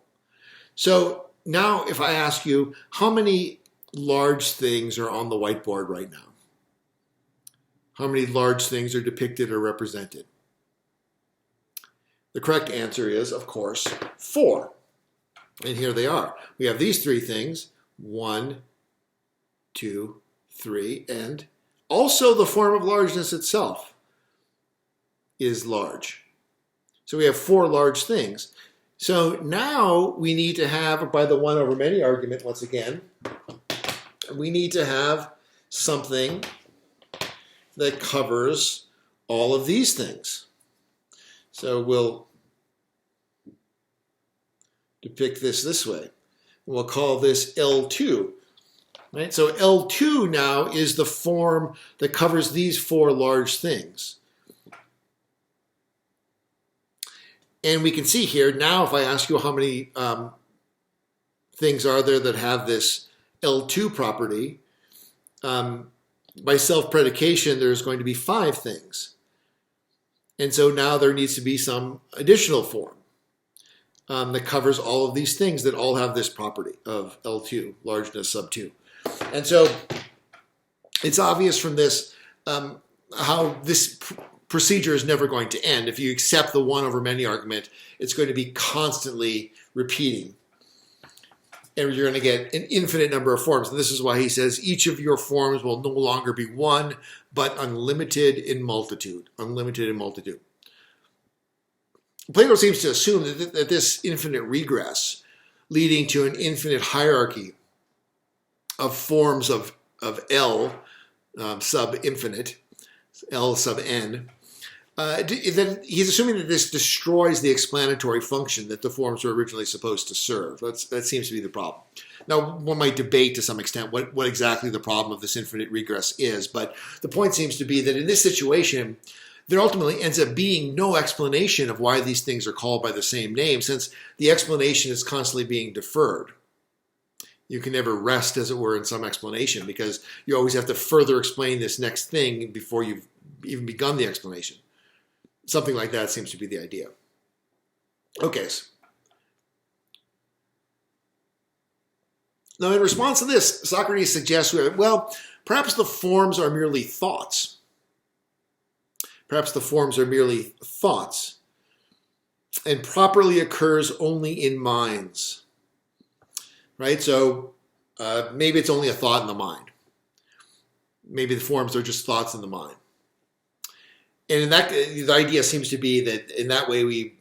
So now if I ask you, how many large things are on the whiteboard right now? How many large things are depicted or represented? The correct answer is, of course, 4. And here they are. We have these three things, 1, 2, 3, and also the form of largeness itself is large. So we have 4 large things. So now we need to have, by the one over many argument, once again, we need to have something that covers all of these things. So we'll depict this way. We'll call this L2. Right? So L2 now is the form that covers these 4 large things. And we can see here, now if I ask you how many things are there that have this L2 property, by self-predication, there's going to be 5 things. And so now there needs to be some additional form that covers all of these things that all have this property of L2, largeness sub 2. And so it's obvious from this how this procedure is never going to end. If you accept the one over many argument, it's going to be constantly repeating. And you're going to get an infinite number of forms. And this is why he says each of your forms will no longer be one, but unlimited in multitude. Unlimited in multitude. Plato seems to assume that this infinite regress, leading to an infinite hierarchy of forms of L sub infinite, L sub n, then he's assuming that this destroys the explanatory function that the forms were originally supposed to serve. That seems to be the problem. Now, one might debate to some extent what exactly the problem of this infinite regress is, but the point seems to be that in this situation, there ultimately ends up being no explanation of why these things are called by the same name, since the explanation is constantly being deferred. You can never rest, as it were, in some explanation, because you always have to further explain this next thing before you've even begun the explanation. Something like that seems to be the idea. Okay. Now, in response to this, Socrates suggests, well, perhaps the forms are merely thoughts. Perhaps the forms are merely thoughts and properly occurs only in minds. Right? So maybe it's only a thought in the mind. Maybe the forms are just thoughts in the mind. And in that, the idea seems to be that in that way we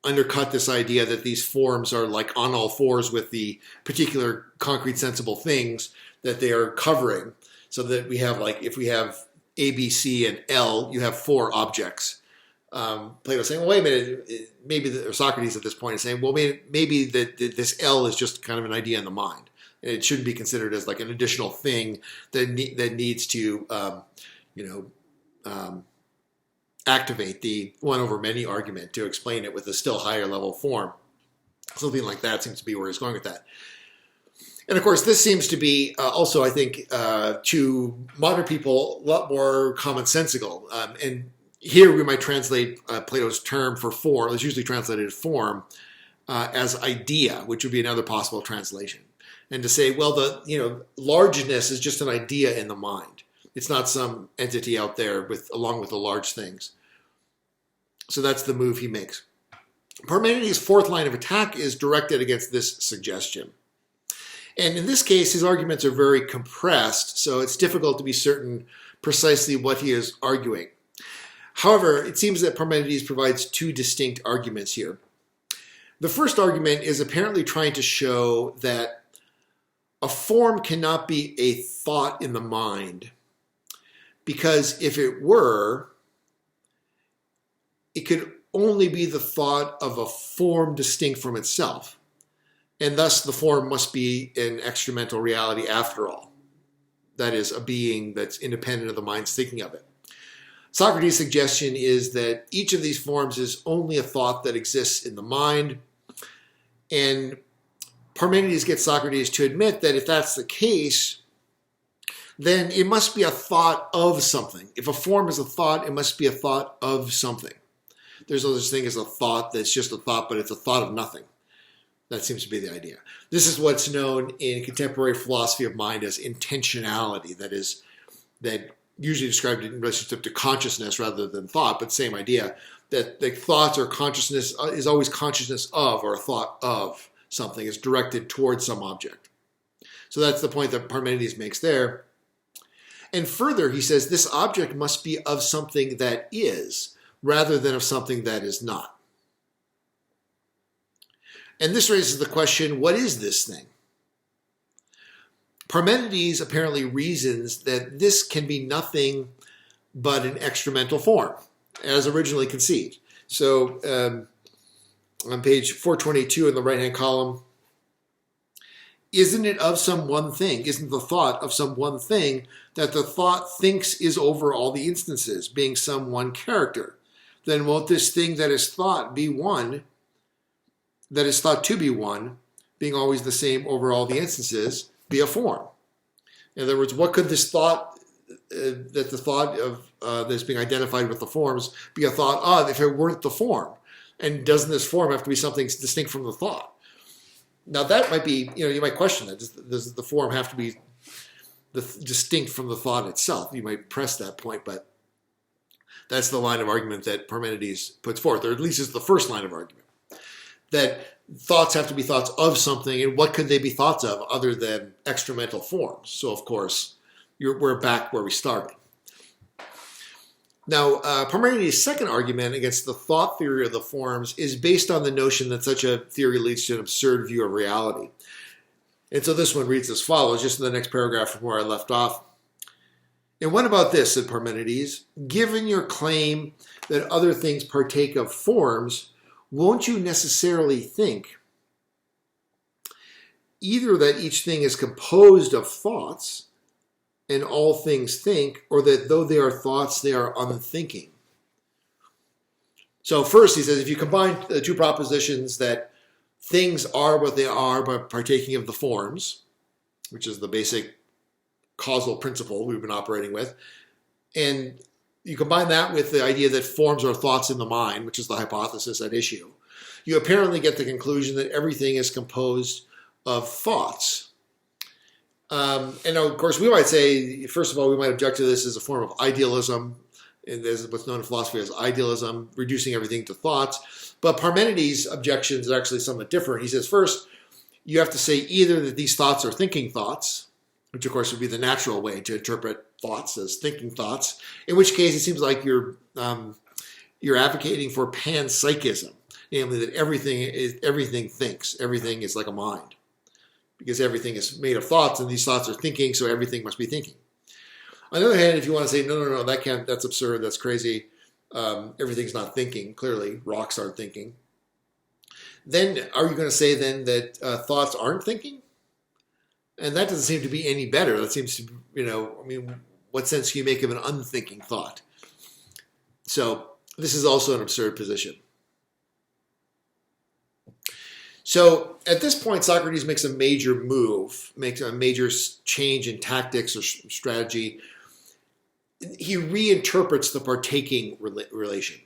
undercut this idea that these forms are like on all fours with the particular concrete sensible things that they are covering. So that we have, like, if we have A, B, C, and L, you have four objects. Plato's saying, well, wait a minute, maybe, or Socrates at this point is saying, well, maybe that this L is just kind of an idea in the mind. And it shouldn't be considered as like an additional thing that needs to, activate the one over many argument to explain it with a still higher level form. Something like that seems to be where he's going with that. And of course, this seems to be also, I think, to modern people, a lot more commonsensical. And here we might translate Plato's term for form, it's usually translated form, as idea, which would be another possible translation. And to say, well, largeness is just an idea in the mind. It's not some entity out there along with the large things. So that's the move he makes. Parmenides' fourth line of attack is directed against this suggestion. And in this case, his arguments are very compressed, so it's difficult to be certain precisely what he is arguing. However, it seems that Parmenides provides two distinct arguments here. The first argument is apparently trying to show that a form cannot be a thought in the mind, because if it were, it could only be the thought of a form distinct from itself. And thus the form must be an extramental reality after all. That is, a being that's independent of the mind's thinking of it. Socrates' suggestion is that each of these forms is only a thought that exists in the mind. And Parmenides gets Socrates to admit that if that's the case, then it must be a thought of something. If a form is a thought, it must be a thought of something. There's no such thing as a thought that's just a thought, but it's a thought of nothing. That seems to be the idea. This is what's known in contemporary philosophy of mind as intentionality. That usually described in relationship to consciousness rather than thought, but same idea. That thoughts or consciousness is always consciousness of, or a thought of something is directed towards some object. So that's the point that Parmenides makes there. And further, he says this object must be of something that is, rather than of something that is not. And this raises the question, what is this thing? Parmenides apparently reasons that this can be nothing but an extramental form, as originally conceived. So on page 422 in the right-hand column, isn't it of some one thing? Isn't the thought of some one thing that the thought thinks is over all the instances, being some one character? Then won't this thing that is thought be one, that is thought to be one, being always the same over all the instances, be a form? In other words, what could this thought, that the thought of that's being identified with the forms, be a thought of if it weren't the form? And doesn't this form have to be something distinct from the thought? Now that might be, you might question that. Does the form have to be distinct from the thought itself? You might press that point, but that's the line of argument that Parmenides puts forth, or at least is the first line of argument. That thoughts have to be thoughts of something, and what could they be thoughts of other than extramental forms? So, of course, we're back where we started. Now, Parmenides' second argument against the thought theory of the forms is based on the notion that such a theory leads to an absurd view of reality. And so this one reads as follows, just in the next paragraph from where I left off. And what about this, said Parmenides? Given your claim that other things partake of forms, won't you necessarily think either that each thing is composed of thoughts and all things think, or that though they are thoughts, they are unthinking? So first he says, if you combine the two propositions that things are what they are by partaking of the forms, which is the basic causal principle we've been operating with, and you combine that with the idea that forms are thoughts in the mind, which is the hypothesis at issue, you apparently get the conclusion that everything is composed of thoughts. And of course, we might say, first of all, we might object to this as a form of idealism, and there's what's known in philosophy as idealism, reducing everything to thoughts. But Parmenides' objections are actually somewhat different. He says, first, you have to say either that these thoughts are thinking thoughts, which of course would be the natural way to interpret thoughts as thinking thoughts, in which case it seems like you're advocating for panpsychism, namely that everything thinks, everything is like a mind, because everything is made of thoughts, and these thoughts are thinking, so everything must be thinking. On the other hand, if you want to say, no, that's absurd, that's crazy, everything's not thinking, clearly, rocks aren't thinking, then are you going to say then that thoughts aren't thinking? And that doesn't seem to be any better. That seems to, what sense can you make of an unthinking thought? So this is also an absurd position. So at this point, Socrates makes a major move, makes a major change in tactics or strategy. He reinterprets the partaking relation.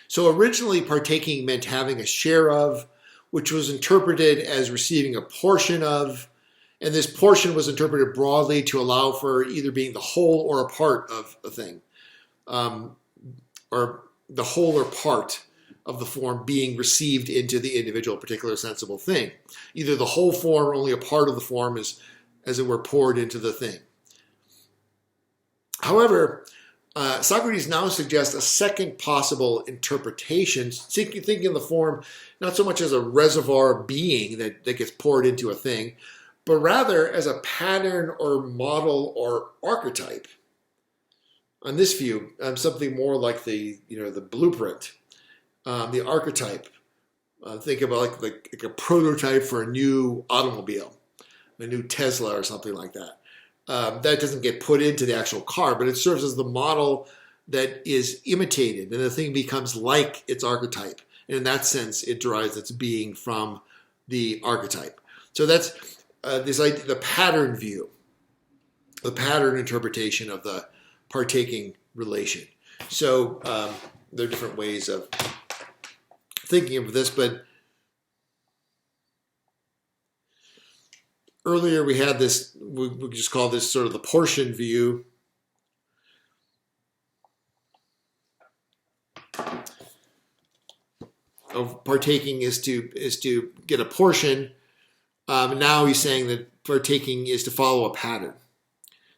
So originally, partaking meant having a share of, which was interpreted as receiving a portion of, and this portion was interpreted broadly to allow for either being the whole or a part of a thing, or the whole or part of the form being received into the individual particular sensible thing. Either the whole form or only a part of the form is, as it were, poured into the thing. However, Socrates now suggests a second possible interpretation, thinking of the form not so much as a reservoir being that gets poured into a thing, but rather as a pattern or model or archetype. On this view, something more like the blueprint, the archetype. Think about like a prototype for a new automobile, a new Tesla or something like that. That doesn't get put into the actual car, but it serves as the model that is imitated, and the thing becomes like its archetype. And in that sense, it derives its being from the archetype. So that's this idea, the pattern view, the pattern interpretation of the partaking relation. So there are different ways of thinking of this, but earlier we had this, we just call this sort of the portion view. Of partaking is to get a portion. Now he's saying that partaking is to follow a pattern.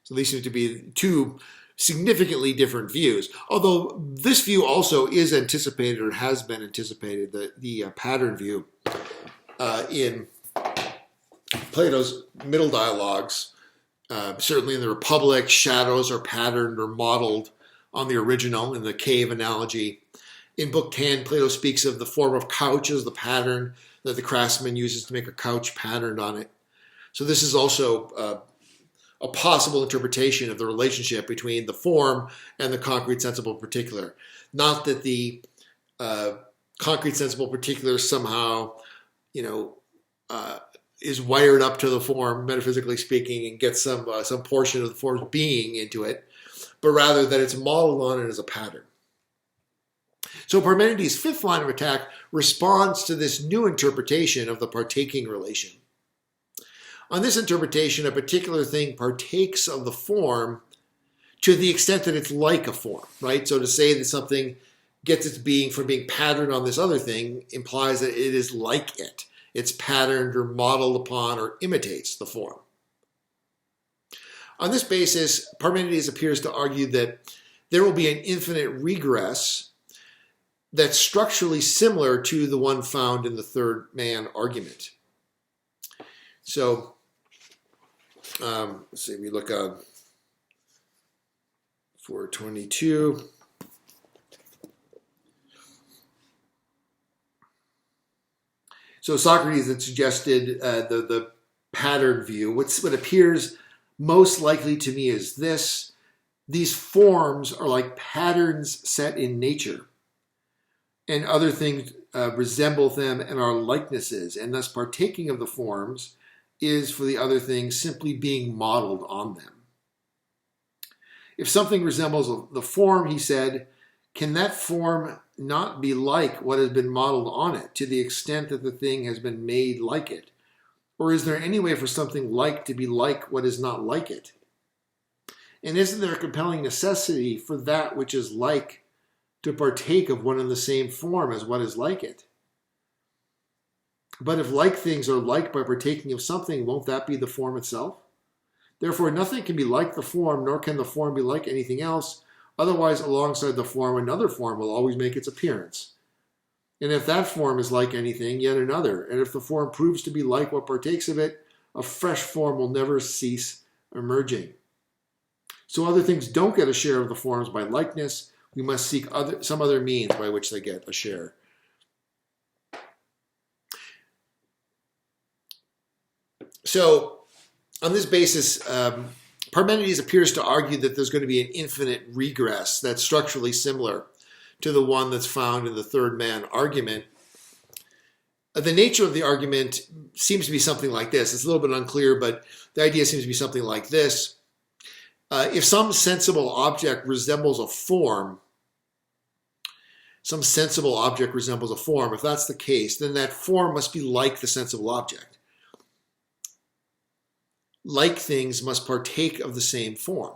So these seem to be two significantly different views. Although this view also is anticipated or has been anticipated, the pattern view in Plato's middle dialogues, certainly in the Republic, shadows are patterned or modeled on the original in the cave analogy. In Book 10, Plato speaks of the form of couch as the pattern that the craftsman uses to make a couch patterned on it. So this is also a possible interpretation of the relationship between the form and the concrete sensible particular. Not that the concrete sensible particular somehow, is wired up to the form, metaphysically speaking, and gets some portion of the form's being into it, but rather that it's modeled on it as a pattern. So Parmenides' fifth line of attack responds to this new interpretation of the partaking relation. On this interpretation, a particular thing partakes of the form to the extent that it's like a form, right? So to say that something gets its being from being patterned on this other thing implies that it is like it. It's patterned or modeled upon or imitates the form. On this basis, Parmenides appears to argue that there will be an infinite regress that's structurally similar to the one found in the third man argument. So, let's see, we look on 422. So Socrates had suggested the pattern view. What appears most likely to me is this: these forms are like patterns set in nature, and other things resemble them and are likenesses, and thus partaking of the forms is for the other things simply being modeled on them. If something resembles the form, he said, can that form not be like what has been modeled on it to the extent that the thing has been made like it? Or is there any way for something like to be like what is not like it? And isn't there a compelling necessity for that which is like to partake of one and the same form as what is like it? But if like things are like by partaking of something, won't that be the form itself? Therefore, nothing can be like the form, nor can the form be like anything else. Otherwise, alongside the form, another form will always make its appearance. And if that form is like anything, yet another. And if the form proves to be like what partakes of it, a fresh form will never cease emerging. So other things don't get a share of the forms by likeness. We must seek some other means by which they get a share. So, on this basis, Parmenides appears to argue that there's going to be an infinite regress that's structurally similar to the one that's found in the third man argument. The nature of the argument seems to be something like this. It's a little bit unclear, but the idea seems to be something like this. If some sensible object resembles a form, if that's the case, then that form must be like the sensible object. Like things must partake of the same form.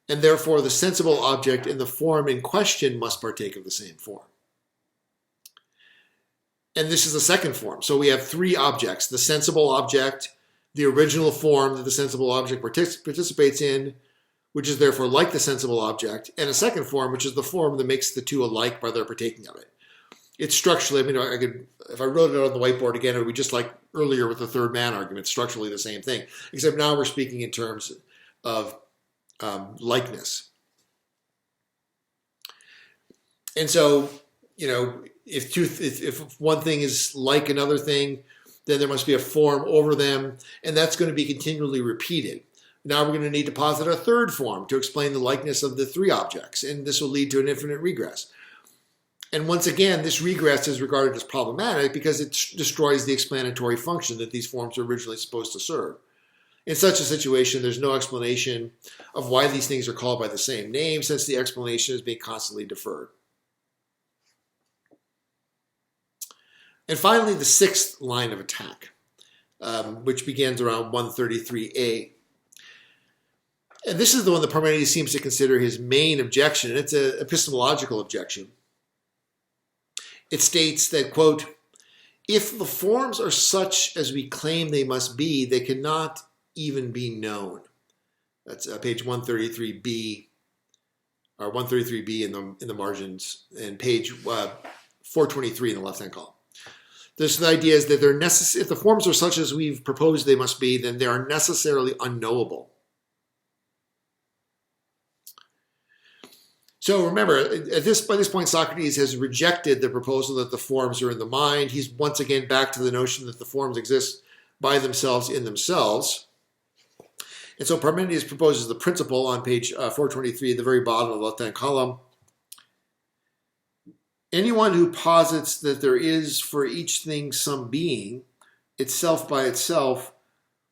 And therefore, the sensible object and the form in question must partake of the same form. And this is the second form. So we have three objects: the sensible object, the original form that the sensible object participates in, which is therefore like the sensible object, and a second form, which is the form that makes the two alike by their partaking of it. It's structurally, if I wrote it on the whiteboard again, it would be just like earlier with the third man argument, structurally the same thing, except now we're speaking in terms of likeness. And so, if one thing is like another thing, then there must be a form over them, and that's going to be continually repeated. Now we're going to need to posit a third form to explain the likeness of the three objects, and this will lead to an infinite regress. And once again, this regress is regarded as problematic because it destroys the explanatory function that these forms are originally supposed to serve. In such a situation, there's no explanation of why these things are called by the same name, since the explanation is being constantly deferred. And finally, the sixth line of attack, which begins around 133a. And this is the one that Parmenides seems to consider his main objection, and it's an epistemological objection. It states that, quote, if the forms are such as we claim they must be, they cannot even be known. That's page 133b, or 133b in the margins, and page 423 in the left-hand column. The idea is that if the forms are such as we've proposed they must be, then they are necessarily unknowable. So remember, by this point, Socrates has rejected the proposal that the forms are in the mind. He's once again back to the notion that the forms exist by themselves in themselves. And so Parmenides proposes the principle on page 423 at the very bottom of the left-hand column. Anyone who posits that there is for each thing some being, itself by itself,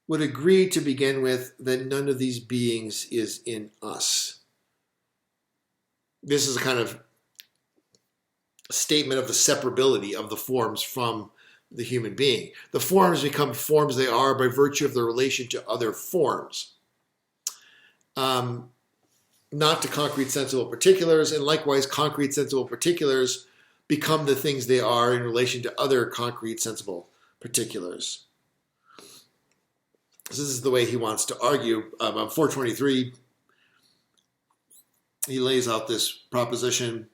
would agree to begin with that none of these beings is in us. This is a kind of statement of the separability of the forms from the human being. The forms become forms they are by virtue of their relation to other forms, not to concrete sensible particulars, and likewise concrete sensible particulars become the things they are in relation to other concrete sensible particulars. So this is the way he wants to argue. On 423, he lays out this proposition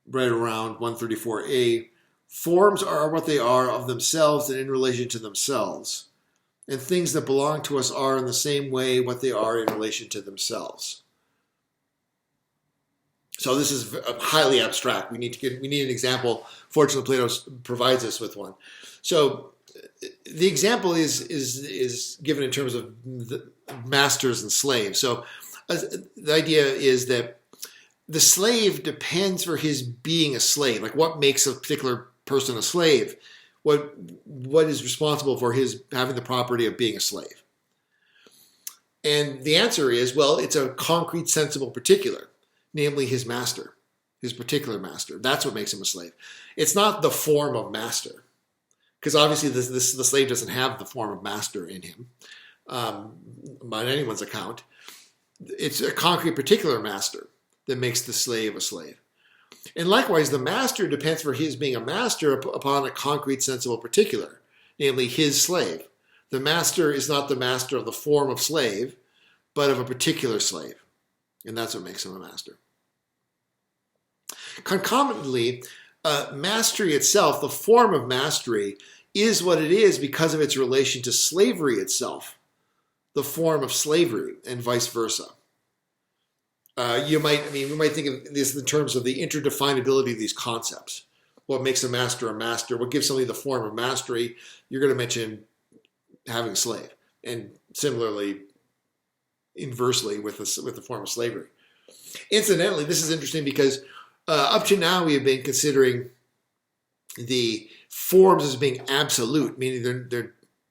right around 134a. Forms are what they are of themselves and in relation to themselves. And things that belong to us are in the same way what they are in relation to themselves. So this is highly abstract. We need an example. Fortunately, Plato provides us with one. So the example is given in terms of the masters and slaves. So the idea is that the slave depends for his being a slave. Like what makes a particular person a slave? What is responsible for his having the property of being a slave? And the answer is, well, it's a concrete, sensible particular, namely his master, his particular master. That's what makes him a slave. It's not the form of master, because obviously the slave doesn't have the form of master in him, by anyone's account. It's a concrete, particular master that makes the slave a slave. And likewise, the master depends for his being a master upon a concrete, sensible particular, namely his slave. The master is not the master of the form of slave, but of a particular slave. And that's what makes him a master. Concomitantly, mastery itself, the form of mastery, is what it is because of its relation to slavery itself, the form of slavery, and vice versa. We might think of this in terms of the interdefinability of these concepts. What makes a master? What gives somebody the form of mastery? You're going to mention having a slave, and similarly, inversely with the form of slavery. Incidentally, this is interesting because up to now we have been considering the forms as being absolute, meaning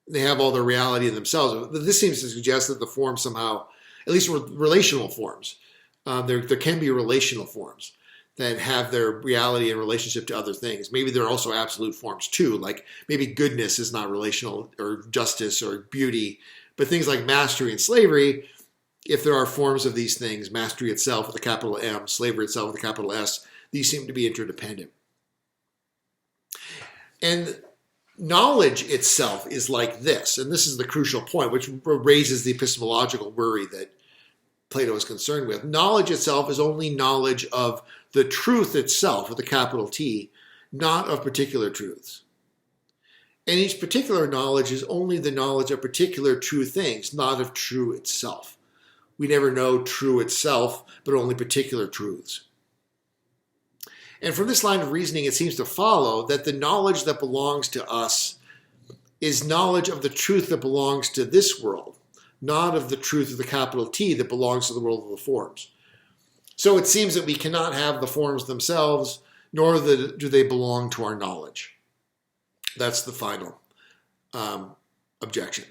they have all their reality in themselves. This seems to suggest that the forms somehow, at least relational forms, there can be relational forms that have their reality in relationship to other things. Maybe there are also absolute forms too, like maybe goodness is not relational, or justice or beauty, but things like mastery and slavery, if there are forms of these things, mastery itself with a capital M, slavery itself with a capital S, these seem to be interdependent. And knowledge itself is like this, and this is the crucial point, which raises the epistemological worry that Plato is concerned with. Knowledge itself is only knowledge of the truth itself, with a capital T, not of particular truths. And each particular knowledge is only the knowledge of particular true things, not of true itself. We never know true itself, but only particular truths. And from this line of reasoning, it seems to follow that the knowledge that belongs to us is knowledge of the truth that belongs to this world, not of the truth of the capital T that belongs to the world of the forms. So it seems that we cannot have the forms themselves, nor do they belong to our knowledge. That's the final objection.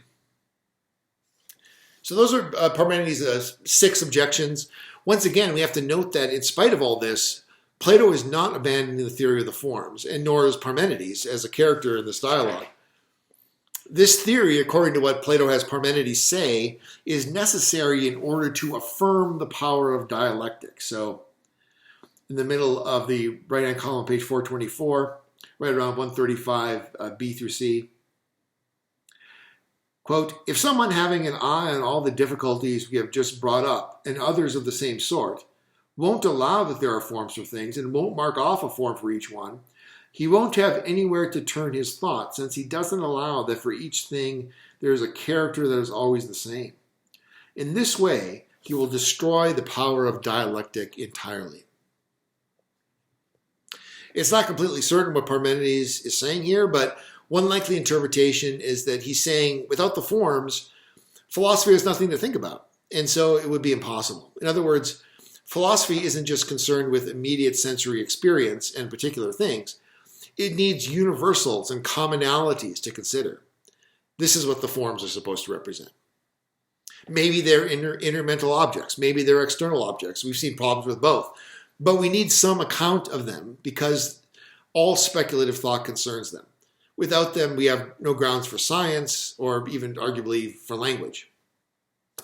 So those are Parmenides' 6 objections. Once again, we have to note that in spite of all this, Plato is not abandoning the theory of the forms, and nor is Parmenides as a character in this dialogue. This theory, according to what Plato has Parmenides say, is necessary in order to affirm the power of dialectic. So in the middle of the right-hand column, page 424, right around 135, B through C, quote, if someone having an eye on all the difficulties we have just brought up, and others of the same sort, won't allow that there are forms for things, and won't mark off a form for each one, he won't have anywhere to turn his thought, since he doesn't allow that for each thing there is a character that is always the same. In this way, he will destroy the power of dialectic entirely. It's not completely certain what Parmenides is saying here, but one likely interpretation is that he's saying, without the forms, philosophy has nothing to think about, and so it would be impossible. In other words, philosophy isn't just concerned with immediate sensory experience and particular things. It needs universals and commonalities to consider. This is what the forms are supposed to represent. Maybe they're inner mental objects. Maybe they're external objects. We've seen problems with both. But we need some account of them because all speculative thought concerns them. Without them, we have no grounds for science or even arguably for language.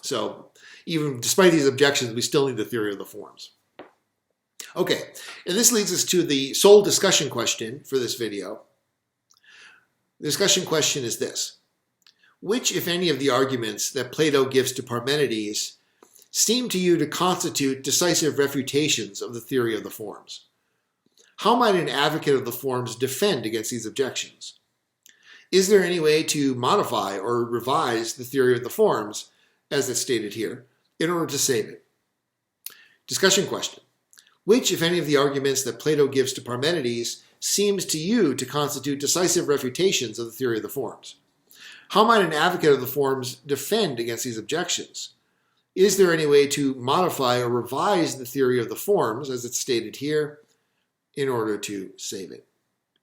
So even despite these objections, we still need the theory of the forms. Okay, and this leads us to the sole discussion question for this video. The discussion question is this. Which, if any, of the arguments that Plato gives to Parmenides seem to you to constitute decisive refutations of the theory of the forms? How might an advocate of the forms defend against these objections? Is there any way to modify or revise the theory of the forms, as it's stated here, in order to save it? Discussion question. Which, if any, of the arguments that Plato gives to Parmenides seems to you to constitute decisive refutations of the theory of the forms? How might an advocate of the forms defend against these objections? Is there any way to modify or revise the theory of the forms, as it's stated here, in order to save it?